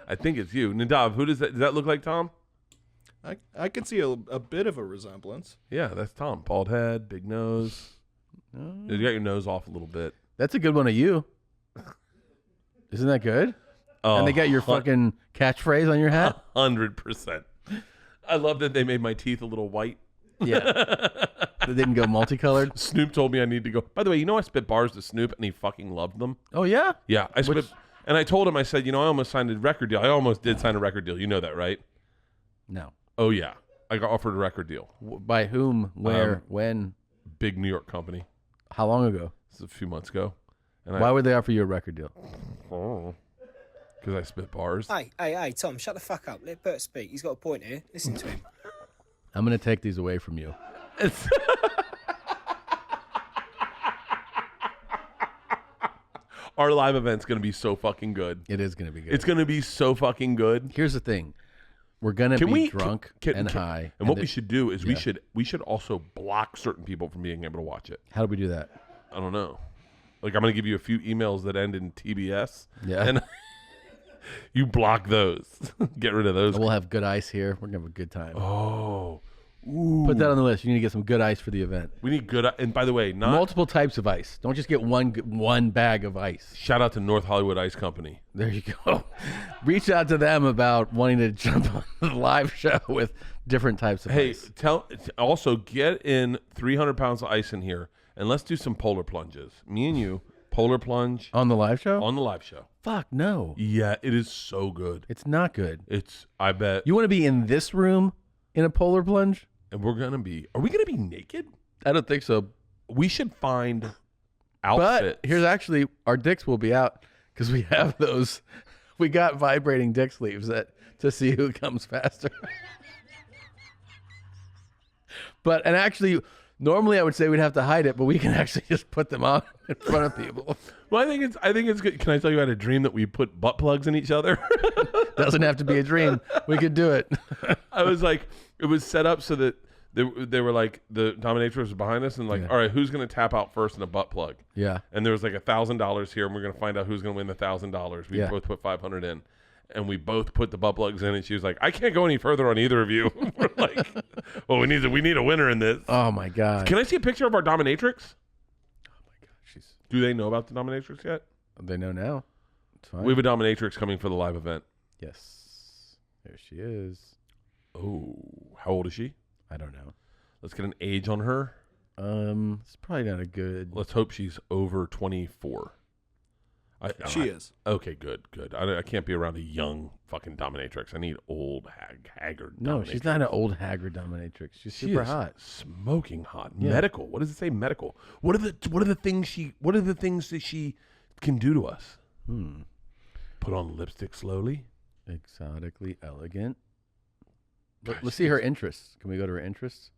S1: I think it's you. Nadav, who does that look like, Tom?
S3: I can see a bit of a resemblance.
S1: Yeah, that's Tom. Bald head, big nose. You got your nose off a little bit.
S2: That's a good one of you. Isn't that good? And they got your fucking catchphrase on your hat?
S1: 100%. I love that they made my teeth a little white.
S2: Yeah. They didn't go multicolored?
S1: Snoop told me I need to go. By the way, I spit bars to Snoop, and he fucking loved them.
S2: Oh, yeah?
S1: Yeah. And I told him, I said, I almost signed a record deal. I almost did sign a record deal. You know that, right?
S2: No.
S1: Oh, yeah. I got offered a record deal.
S2: By whom? Where? When?
S1: Big New York company.
S2: How long ago?
S1: This is a few months ago. And
S2: why would they offer you a record deal?
S1: Oh, because I spit bars.
S10: Hey, Tom, shut the fuck up. Let Bert speak. He's got a point here. Listen to him.
S2: I'm going to take these away from you.
S1: Our live event's going to be so fucking good.
S2: It is going to be good.
S1: It's going to be so fucking good.
S2: Here's the thing. We're going to be drunk and high.
S1: And what we should do is we should also block certain people from being able to watch it.
S2: How do we do that?
S1: I don't know. Like, I'm going to give you a few emails that end in TBS.
S2: Yeah.
S1: And you block those. Get rid of those.
S2: We'll have good ice here. We're going to have a good time.
S1: Oh. Ooh.
S2: Put that on the list. You need to get some good ice for the event.
S1: We need good. And by the way,
S2: multiple types of ice. Don't just get one bag of ice.
S1: Shout out to North Hollywood Ice Company.
S2: There you go. Reach out to them about wanting to jump on the live show with different types of ice.
S1: Also get in 300 pounds of ice in here, and let's do some polar plunges. Me and you, polar plunge
S2: on the live show.
S1: On the live show.
S2: Fuck no.
S1: Yeah, it is so good.
S2: It's not good.
S1: I bet.
S2: You want to be in this room in a polar plunge?
S1: And are we going to be naked?
S2: I don't think so.
S1: We should find outfits.
S2: But here's actually, our dicks will be out because we have those. We got vibrating dick sleeves to see who comes faster. And actually, normally I would say we'd have to hide it, but we can actually just put them on in front of people.
S1: Well, I think it's good. Can I tell you I had a dream that we put butt plugs in each other?
S2: Doesn't have to be a dream. We could do it.
S1: I was like, it was set up so that They were like, the dominatrix was behind us and like, all right, who's going to tap out first in a butt plug?
S2: Yeah.
S1: And there was like $1,000 here, and we're going to find out who's going to win the $1,000. We both put 500 in, and we both put the butt plugs in, and she was like, I can't go any further on either of you. We're like, well, we need a winner in this.
S2: Oh my God.
S1: Can I see a picture of our dominatrix?
S2: Oh my God.
S1: Do they know about the dominatrix yet?
S2: They know now. It's fine.
S1: We have a dominatrix coming for the live event.
S2: Yes. There she is.
S1: Oh, how old is she?
S2: I don't know.
S1: Let's get an age on her.
S2: It's probably not a good.
S1: Let's hope she's over 24.
S3: She is.
S1: Okay, good. I can't be around a young fucking dominatrix. I need old haggard.
S2: No,
S1: dominatrix.
S2: she's not an old haggard dominatrix. She's super hot.
S1: Smoking hot.
S2: Yeah.
S1: Medical. What does it say? Medical. What are the things that she can do to us? Put on lipstick slowly.
S2: Exotically elegant. Let's see her interests. Can we go to her interests?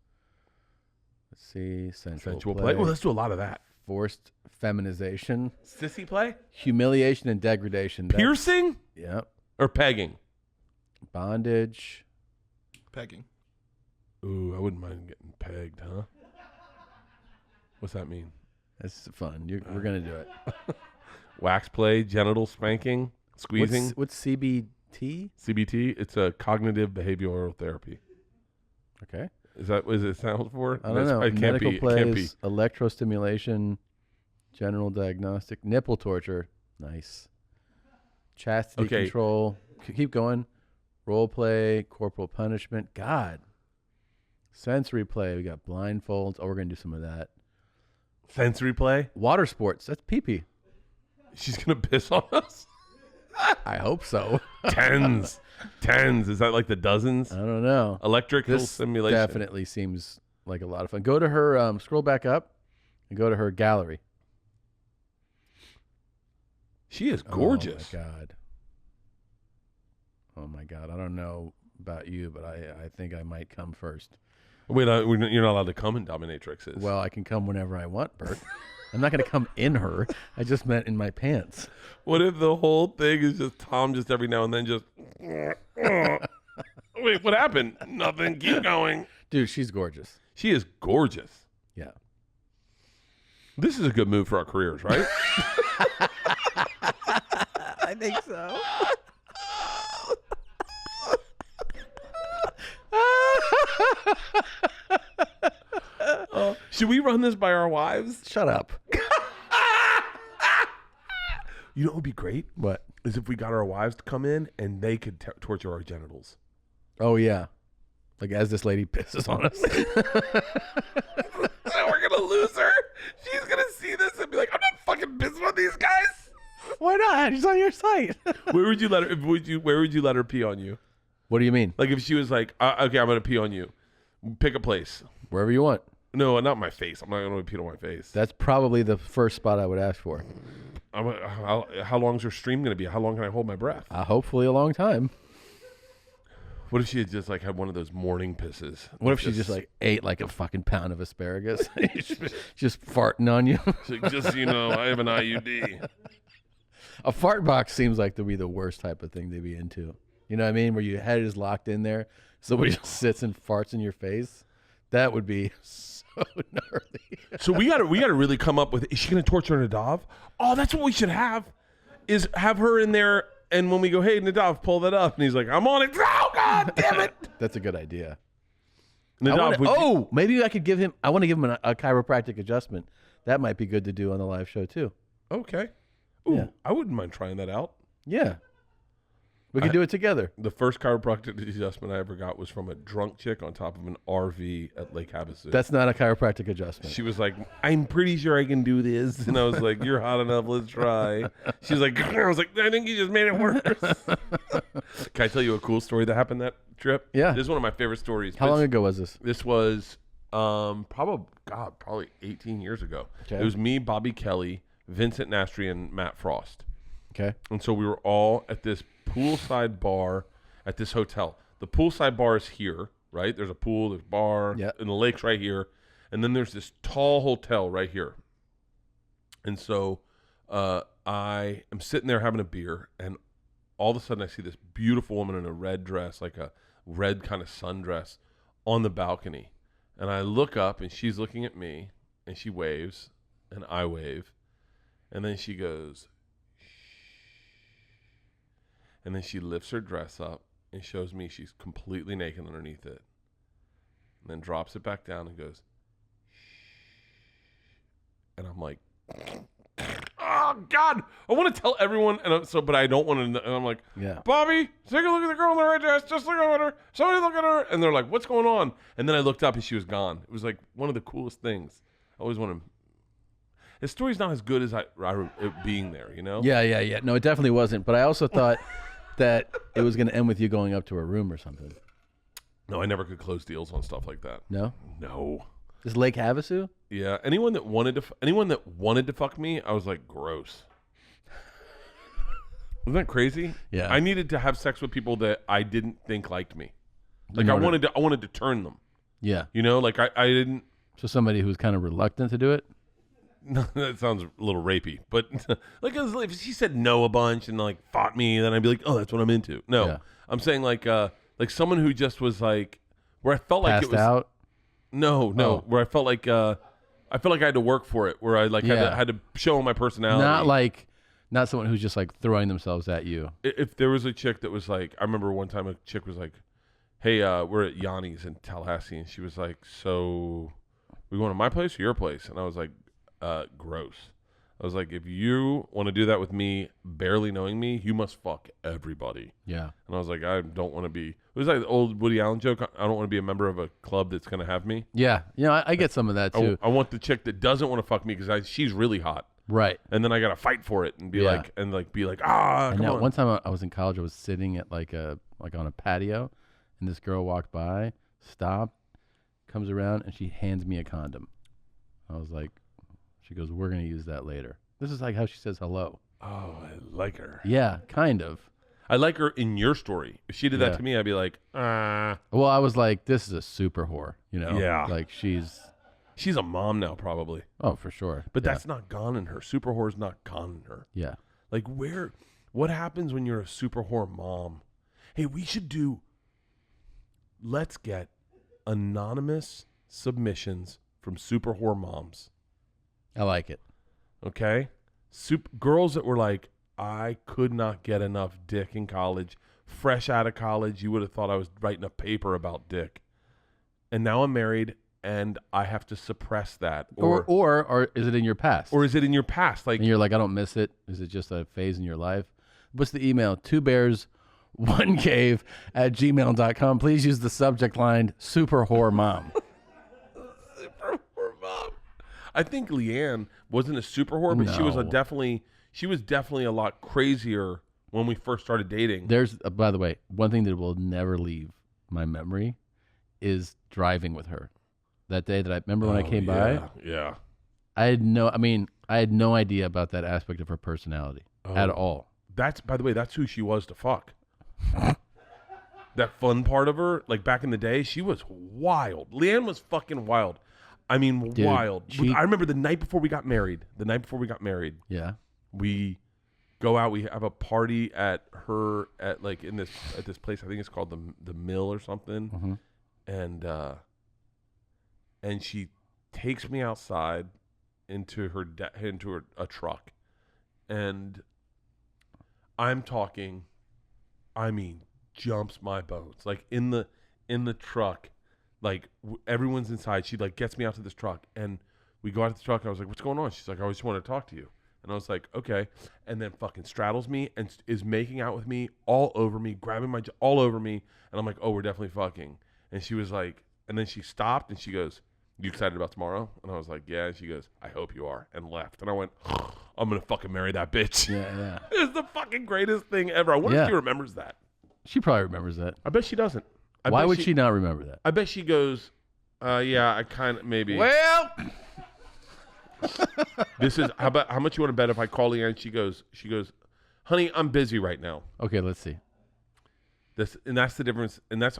S2: Let's see. Sensual play.
S1: Well, let's do a lot of that.
S2: Forced feminization.
S1: Sissy play?
S2: Humiliation and degradation.
S1: Piercing?
S2: Yep.
S1: Or pegging?
S2: Bondage.
S3: Pegging.
S1: Ooh, I wouldn't mind getting pegged, huh? What's that mean?
S2: That's fun. We're going to do it.
S1: Wax play, genital spanking, squeezing.
S2: What's CBT?
S1: CBT? It's a cognitive behavioral therapy.
S2: Okay.
S1: Is that what it sounds for?
S2: I don't know.
S1: It can't
S2: Medical
S1: be.
S2: plays,
S1: It can't be.
S2: electrostimulation, general diagnostic, nipple torture. Nice. Chastity control. Keep going. Role play, corporal punishment. God. Sensory play. We got blindfolds. Oh, we're going to do some of that.
S1: Sensory play?
S2: Water sports. That's pee-pee.
S1: She's going to piss on us?
S2: I hope so.
S1: Tens. Is that like the dozens?
S2: I don't know.
S1: Electrical
S2: This
S1: simulation.
S2: definitely seems like a lot of fun. Go to her, scroll back up and go to her gallery.
S1: She is gorgeous.
S2: Oh my God. I don't know about you, but I think I might come first.
S1: Wait, you're not allowed to come in dominatrixes.
S2: Well, I can come whenever I want, Bert. I'm not going to come in her. I just meant in my pants.
S1: What if the whole thing is just Tom just every now and then just... Wait, what happened? Nothing. Keep going.
S2: Dude, she's gorgeous.
S1: She is gorgeous.
S2: Yeah.
S1: This is a good move for our careers, right?
S2: I think so.
S1: Should we run this by our wives?
S2: Shut up.
S1: You know what would be great?
S2: What?
S1: Is if we got our wives to come in and they could torture our genitals.
S2: Oh, yeah. Like as this lady pisses on us.
S1: We're going to lose her. She's going to see this and be like, I'm not fucking pissing on these guys.
S2: Why not? She's on your site.
S1: Where would you let her? Where would you let her pee on you?
S2: What do you mean?
S1: Like if she was like, okay, I'm going to pee on you. Pick a place.
S2: Wherever you want.
S1: No, not my face. I'm not going to pee on my face.
S2: That's probably the first spot I would ask for.
S1: How long is her stream going to be? How long can I hold my breath?
S2: Hopefully a long time.
S1: What if she had just like had one of those morning pisses?
S2: What if she just like ate like a fucking pound of asparagus? Just farting on you?
S1: Just so you know, I have an IUD.
S2: A fart box seems like to be the worst type of thing to be into. You know what I mean? Where your head is locked in there. Somebody just sits and farts in your face. That would be so gnarly.
S1: So we gotta really come up with, is she gonna torture Nadav? Oh, that's what we should have. Is have her in there, and when we go, hey Nadav, pull that up, and he's like, I'm on it. Oh God damn it.
S2: That's a good idea.
S1: Nadav,
S2: maybe I could give him, I want to give him a chiropractic adjustment. That might be good to do on the live show too.
S1: Okay. Ooh,
S2: Yeah.
S1: I wouldn't mind trying that out.
S2: Yeah. We could do it together.
S1: The first chiropractic adjustment I ever got was from a drunk chick on top of an RV at Lake Havasu.
S2: That's not a chiropractic adjustment.
S1: She was like, I'm pretty sure I can do this. And I was like, you're hot enough. Let's try. She was like, I was like, I think you just made it worse. Can I tell you a cool story that happened that trip?
S2: Yeah.
S1: This is one of my favorite stories.
S2: How long ago was this?
S1: This was probably 18 years ago.
S2: Okay.
S1: It was me, Bobby Kelly, Vincent Nastri, and Matt Frost.
S2: Okay.
S1: And so we were all at this poolside bar at this hotel. The poolside bar is here, right? There's a pool, there's a bar, and the lake's right here. And then there's this tall hotel right here. And so I am sitting there having a beer, and all of a sudden I see this beautiful woman in a red dress, like a red kind of sundress, on the balcony. And I look up, and she's looking at me, and she waves, and I wave. And then she goes, shh. And then she lifts her dress up and shows me she's completely naked underneath it. And then drops it back down and goes, shh. And I'm like, oh, God. I want to tell everyone, but I don't want to. And I'm like, Bobby, take a look at the girl in the red dress. Just look at her. Somebody look at her. And they're like, what's going on? And then I looked up, and she was gone. It was like one of the coolest things. I always want to. His story's not as good as it being there, you know?
S2: Yeah. No, it definitely wasn't. But I also thought that it was going to end with you going up to her room or something.
S1: No, I never could close deals on stuff like that.
S2: No?
S1: No.
S2: Is Lake Havasu?
S1: Yeah. Anyone that wanted to fuck me, I was like, gross. Wasn't that crazy?
S2: Yeah.
S1: I needed to have sex with people that I didn't think liked me. Like I wanted to turn them.
S2: Yeah.
S1: You know, like I didn't.
S2: So somebody who was kind of reluctant to do it?
S1: No, that sounds a little rapey, but like if she said no a bunch and like fought me, then I'd be like, oh, that's what I'm into. No, I'm saying like someone who just was like where I felt like it was
S2: out.
S1: No, where I felt like I had to work for it, where I like had to show my personality.
S2: Not someone who's just like throwing themselves at you.
S1: If there was a chick that was like, I remember one time a chick was like, hey, we're at Yanni's in Tallahassee, and she was like, so we going to my place or your place? And I was like, gross. I was like, if you want to do that with me, barely knowing me, you must fuck everybody.
S2: Yeah.
S1: And I was like, I don't want to be. It was like the old Woody Allen joke. I don't want to be a member of a club that's going to have me.
S2: Yeah. You know, I get some of that too.
S1: I want the chick that doesn't want to fuck me because she's really hot.
S2: Right.
S1: And then I got to fight for it and be like,
S2: and
S1: come on.
S2: One time I was in college, I was sitting at like on a patio, and this girl walked by, stopped, comes around, and she hands me a condom. I was like, she goes, we're going to use that later. This is like how she says hello.
S1: Oh, I like her.
S2: Yeah, kind of.
S1: I like her in your story. If she did that to me, I'd be like,
S2: Well, I was like, this is a super whore, you know?
S1: Yeah.
S2: Like she's
S1: a mom now, probably.
S2: Oh, for sure.
S1: But that's not gone in her. Super whore's not gone in her.
S2: Yeah.
S1: Like what happens when you're a super whore mom? Hey, let's get anonymous submissions from super whore moms.
S2: I like it.
S1: Okay? Girls that were like, I could not get enough dick in college. Fresh out of college, you would have thought I was writing a paper about dick. And now I'm married, and I have to suppress that.
S2: Or is it in your past?
S1: Or is it in your past? Like,
S2: and you're like, I don't miss it. Is it just a phase in your life? What's the email? 2bears1cave@gmail.com. Please use the subject line, super whore mom.
S1: Super whore mom. I think Leanne wasn't a super whore, but she was definitely a lot crazier when we first started dating.
S2: There's, by the way, one thing that will never leave my memory is driving with her. That day that I remember when I came by.
S1: Yeah.
S2: I had no idea about that aspect of her personality at all.
S1: By the way, that's who she was to fuck. That fun part of her, like back in the day, she was wild. Leanne was fucking wild. I mean,
S2: dude,
S1: wild. I remember the night before we got married.
S2: Yeah.
S1: We go out. We have a party at this place. I think it's called the Mill or something.
S2: Mm-hmm.
S1: And she takes me outside into a truck, and I'm talking. I mean, jumps my bones. Like in the truck. Like everyone's inside. She like gets me out to this truck, and we go out to the truck. I was like, "What's going on?" She's like, "I just want to talk to you." And I was like, "Okay." And then fucking straddles me and is making out with me, all over me, grabbing all over me. And I'm like, "Oh, we're definitely fucking." And she was like, and then she stopped and she goes, "You excited about tomorrow?" And I was like, "Yeah." And she goes, "I hope you are," and left. And I went, "I'm gonna fucking marry that bitch."
S2: Yeah.
S1: It's the fucking greatest thing ever. I wonder if she remembers that.
S2: She probably remembers that.
S1: I bet she doesn't.
S2: Why would she not remember that?
S1: I bet she goes, yeah, I kind of maybe.
S2: Well,
S1: this is how much you want to bet if I call Leanne? She goes, honey, I'm busy right now.
S2: Okay, let's see.
S1: And that's the difference. And you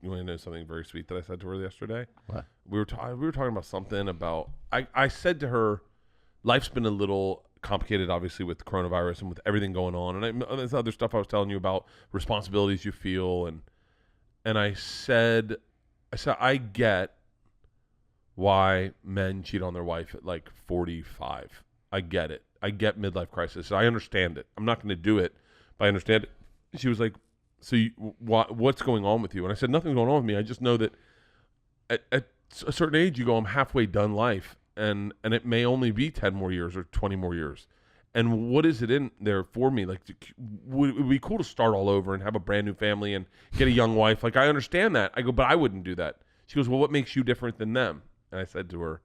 S1: want to know something very sweet that I said to her yesterday?
S2: What?
S1: We were talking about something about. I said to her, life's been a little complicated, obviously, with coronavirus and with everything going on, and there's other stuff I was telling you about responsibilities you feel, and I said said, I get why men cheat on their wife at like 45. I get it. I get midlife crisis. I understand it. I'm not going to do it, but I understand it. She was like, so what's going on with you? And I said, nothing's going on with me. I just know that at a certain age, you go, I'm halfway done life, and it may only be 10 more years or 20 more years. And what is it in there for me? Like, would it be cool to start all over and have a brand new family and get a young wife? Like, I understand that. I go, but I wouldn't do that. She goes, well, what makes you different than them? And I said to her,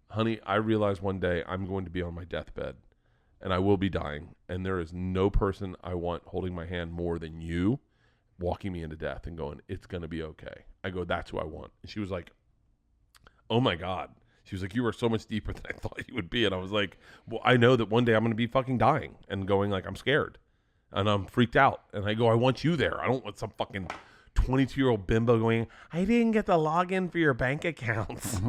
S1: honey, I realize one day I'm going to be on my deathbed and I will be dying. And there is no person I want holding my hand more than you, walking me into death and going, it's going to be okay. I go, that's who I want. And she was like, oh my God. She was like, you are so much deeper than I thought you would be. And I was like, well, I know that one day I'm going to be fucking dying and going like, I'm scared and I'm freaked out. And I go, I want you there. I don't want some fucking 22-year-old bimbo going, I didn't get the login for your bank accounts.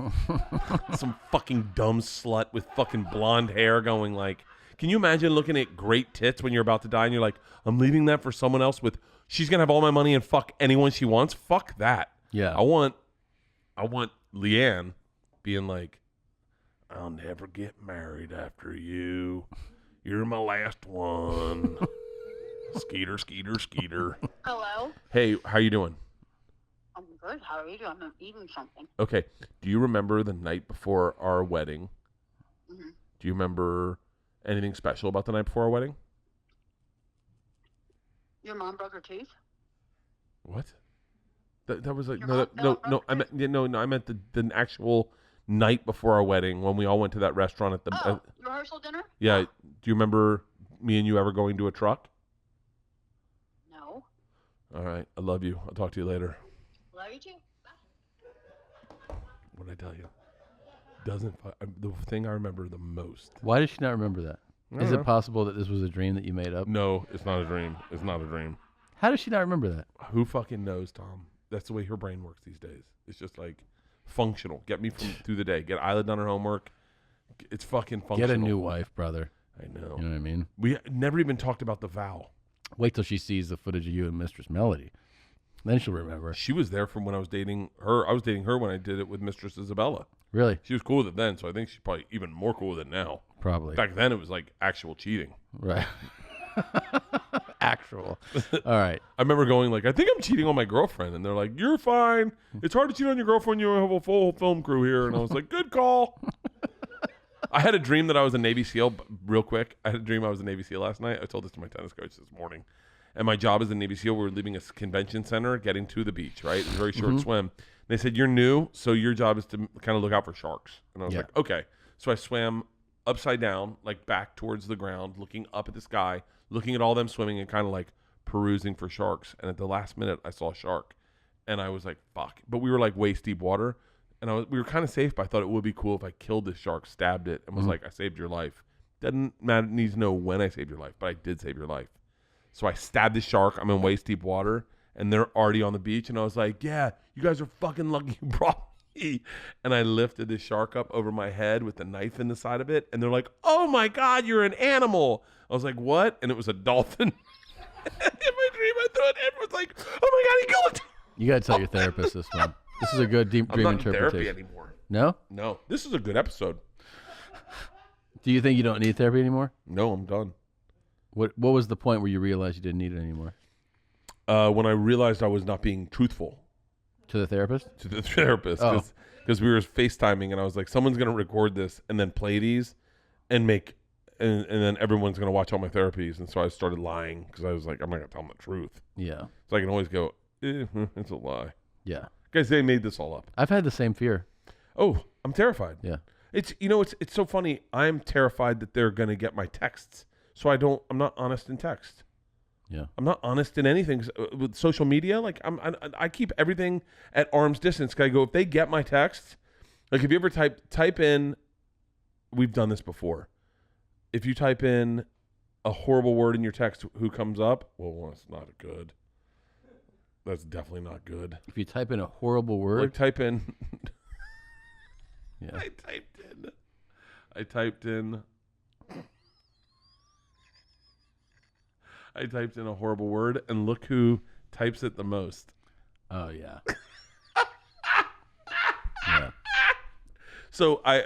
S1: Some fucking dumb slut with fucking blonde hair going like, can you imagine looking at great tits when you're about to die and you're like, I'm leaving that for someone else with, she's going to have all my money and fuck anyone she wants? Fuck that.
S2: Yeah.
S1: I want Leanne being like, I'll never get married after you. You're my last one. Skeeter, Skeeter, Skeeter.
S13: Hello.
S1: Hey, how you doing?
S13: I'm good. How are you doing? I'm eating something.
S1: Okay. Do you remember the night before our wedding?
S13: Mm-hmm.
S1: Do you remember anything special about the night before our wedding?
S13: Your mom broke her teeth?
S1: What? That was like
S13: Your
S1: no. I meant the actual night before our wedding when we all went to that restaurant at the
S13: rehearsal dinner?
S1: Yeah. Do you remember me and you ever going to a truck?
S13: No.
S1: All right. I love you. I'll talk to you later.
S13: Love you too. Bye.
S1: What did I tell you? The thing I remember the most.
S2: Why does she not remember that? Is
S1: know.
S2: it possible that this was a dream that you made up?
S1: No, it's not a dream. It's not a dream.
S2: How does she not remember that?
S1: Who fucking knows, Tom? That's the way her brain works these days. It's just like functional. Get me through the day. Get Isla done her homework. It's fucking functional.
S2: Get a new wife, brother.
S1: I know.
S2: You know what I mean?
S1: We never even talked about the vow.
S2: Wait till she sees the footage of you and Mistress Melody. Then she'll remember.
S1: She was there from when I was dating her. I was dating her when I did it with Mistress Isabella.
S2: Really?
S1: She was cool with it then, so I think she's probably even more cool with it now.
S2: Probably.
S1: Back then, it was like actual cheating.
S2: Right. Actual. All right.
S1: I remember going like, I think I'm cheating on my girlfriend. And they're like, you're fine. It's hard to cheat on your girlfriend. You have a full film crew here. And I was like, good call. I had a dream that I was a Navy SEAL. Real quick, I had a dream I was a Navy SEAL last night. I told this to my tennis coach this morning. And my job as a Navy SEAL, we were leaving a convention center, getting to the beach, right? It was a very short swim. They said, you're new, so your job is to kind of look out for sharks. And I was like, okay. So I swam upside down, like back towards the ground, looking up at the sky, looking at all them swimming and kind of like perusing for sharks. And at the last minute, I saw a shark. And I was like, fuck. But we were like waist deep water. And we were kind of safe, but I thought it would be cool if I killed this shark, stabbed it, and was like, I saved your life. Doesn't matter, need to know when I saved your life, but I did save your life. So I stabbed the shark. I'm in waist deep water, and they're already on the beach. And I was like, yeah, you guys are fucking lucky you brought me. And I lifted the shark up over my head with the knife in the side of it. And they're like, oh my God, you're an animal. I was like, what? And it was a dolphin. In my dream, I thought everyone's like, oh my God, he killed it.
S2: You got to tell your therapist this one. This is a good deep dream
S1: I'm not in
S2: interpretation.
S1: therapy anymore.
S2: No?
S1: No. This is a good episode.
S2: Do you think you don't need therapy anymore?
S1: No, I'm done.
S2: What was the point where you realized you didn't need it anymore?
S1: When I realized I was not being truthful.
S2: To the therapist?
S1: To the therapist. Because we were FaceTiming, and I was like, someone's going to record this and then play these and and then everyone's going to watch all my therapies. And so I started lying because I was like, I'm not going to tell them the truth.
S2: Yeah.
S1: So I can always go, it's a lie.
S2: Yeah.
S1: Guys, they made this all up.
S2: I've had the same fear.
S1: Oh, I'm terrified.
S2: Yeah.
S1: It's so funny. I'm terrified that they're going to get my texts. So I'm not honest in text.
S2: Yeah.
S1: I'm not honest in anything with social media. Like I keep everything at arm's distance. I go, if they get my text, like if you ever type in, we've done this before. If you type in a horrible word in your text, who comes up? Well, that's not good. That's definitely not good.
S2: If you type in a horrible word,
S1: like type in.
S2: Yeah.
S1: I typed in a horrible word, and look who types it the most.
S2: Oh, yeah.
S1: So I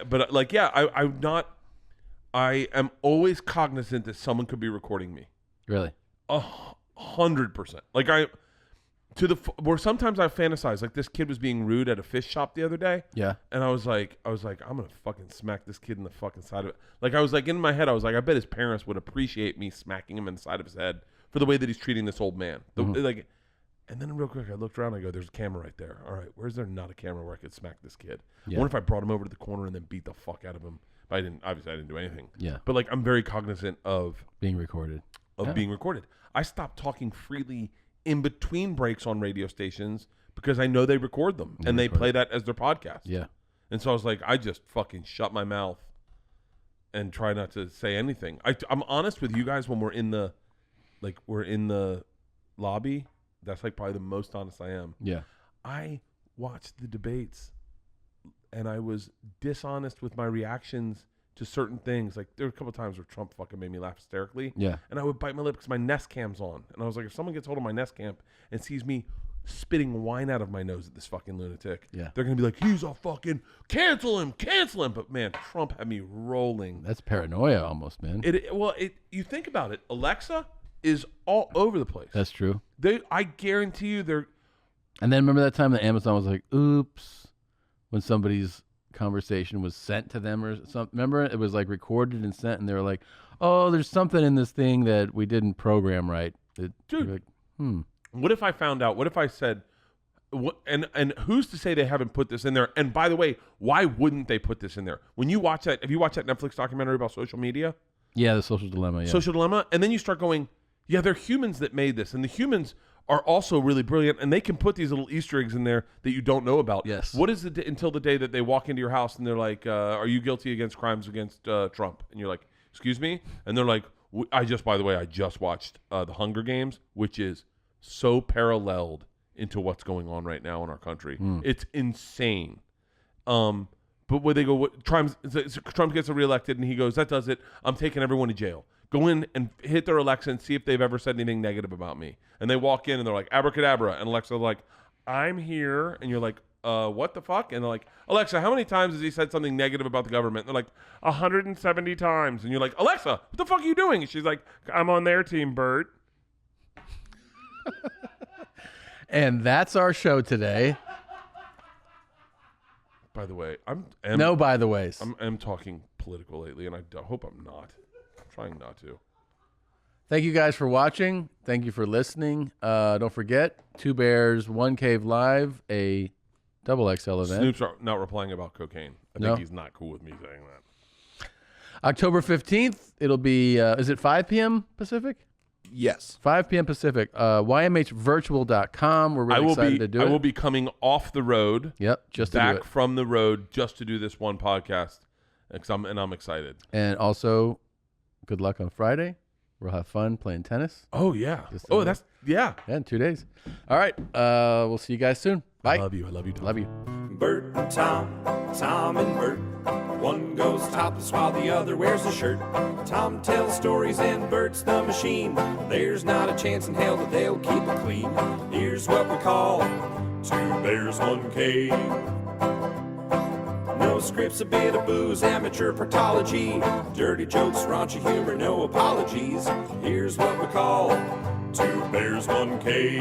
S1: am always cognizant that someone could be recording me.
S2: Really?
S1: 100%. Like where sometimes I fantasize, like this kid was being rude at a fish shop the other day.
S2: Yeah.
S1: And I was like, I'm gonna fucking smack this kid in the fucking side of it. Like I was like in my head, I was like, I bet his parents would appreciate me smacking him in the side of his head for the way that he's treating this old man. Like, and then real quick, I looked around and I go, there's a camera right there. All right, where's there not a camera where I could smack this kid?
S2: Yeah.
S1: What if I brought him over to the corner and then beat the fuck out of him? Obviously I didn't do anything.
S2: Yeah.
S1: But like, I'm very cognizant of
S2: being recorded.
S1: Being recorded. I stopped talking freely in between breaks on radio stations because I know they record them and they play that as their podcast.
S2: Yeah.
S1: And so I was like, I just fucking shut my mouth and try not to say anything. I'm honest with you guys when we're in the lobby. That's like probably the most honest I am.
S2: Yeah.
S1: I watched the debates and I was dishonest with my reactions to certain things. Like there were a couple of times where Trump fucking made me laugh hysterically.
S2: Yeah.
S1: And I would bite my lip because my Nest Cam's on. And I was like, if someone gets hold of my Nest Cam and sees me spitting wine out of my nose at this fucking lunatic,
S2: yeah,
S1: they're going to be like, he's a fucking, cancel him. But man, Trump had me rolling.
S2: That's paranoia almost, man.
S1: You think about it. Alexa is all over the place.
S2: That's true.
S1: I guarantee you they're.
S2: And then remember that time that Amazon was like, oops, when somebody's conversation was sent to them or something. Remember, it was like recorded and sent, and they were like, "Oh, there's something in this thing that we didn't program right."
S1: Dude,
S2: like,
S1: what if I found out? What if I said, and who's to say they haven't put this in there? And by the way, why wouldn't they put this in there? When you watch that, have you watched that Netflix documentary about social media?
S2: Yeah, the Social Dilemma. Yeah.
S1: Social Dilemma, and then you start going, yeah, they're humans that made this, and the humans are also really brilliant, and they can put these little Easter eggs in there that you don't know about.
S2: Yes.
S1: What is it until the day that they walk into your house and they're like, are you guilty against crimes against Trump? And you're like, excuse me? And they're like, I just watched The Hunger Games, which is so paralleled into what's going on right now in our country. It's insane. But where they go, Trump gets reelected, and he goes, that does it. I'm taking everyone to jail. Go in and hit their Alexa and see if they've ever said anything negative about me. And they walk in and they're like, abracadabra. And Alexa's like, I'm here. And you're like, what the fuck? And they're like, Alexa, how many times has he said something negative about the government? And they're like, 170 times. And you're like, Alexa, what the fuck are you doing? And she's like, I'm on their team, Bert.
S2: And that's our show today.
S1: By the way,
S2: no by the ways.
S1: I'm talking political lately, and I hope I'm not. Trying not to.
S2: Thank you guys for watching. Thank you for listening. Don't forget, 2 Bears, 1 Cave Live, a XXL event.
S1: Snoop's not replying about cocaine. I think he's not cool with me saying that.
S2: October 15th, it'll be, is it 5 p.m. Pacific?
S3: Yes.
S2: 5 p.m. Pacific. YMHvirtual.com. We're really excited to do it.
S1: I will be coming off the road.
S2: Yep, just to do it.
S1: Back from the road just to do this one podcast. And I'm excited.
S2: And also, good luck on Friday. We'll have fun playing tennis.
S1: Oh, yeah. Yeah,
S2: in 2 days. All right. We'll see you guys soon. Bye.
S1: I love you. Tom.
S2: Love you.
S12: Bert and Tom and Bert. One goes topless while the other wears a shirt. Tom tells stories and Bert's the machine. There's not a chance in hell that they'll keep it clean. Here's what we call 2 Bears, 1 Cave. No scripts, a bit of booze, amateur partology. Dirty jokes, raunchy humor, no apologies. Here's what we call 2 Bears, 1 Cave.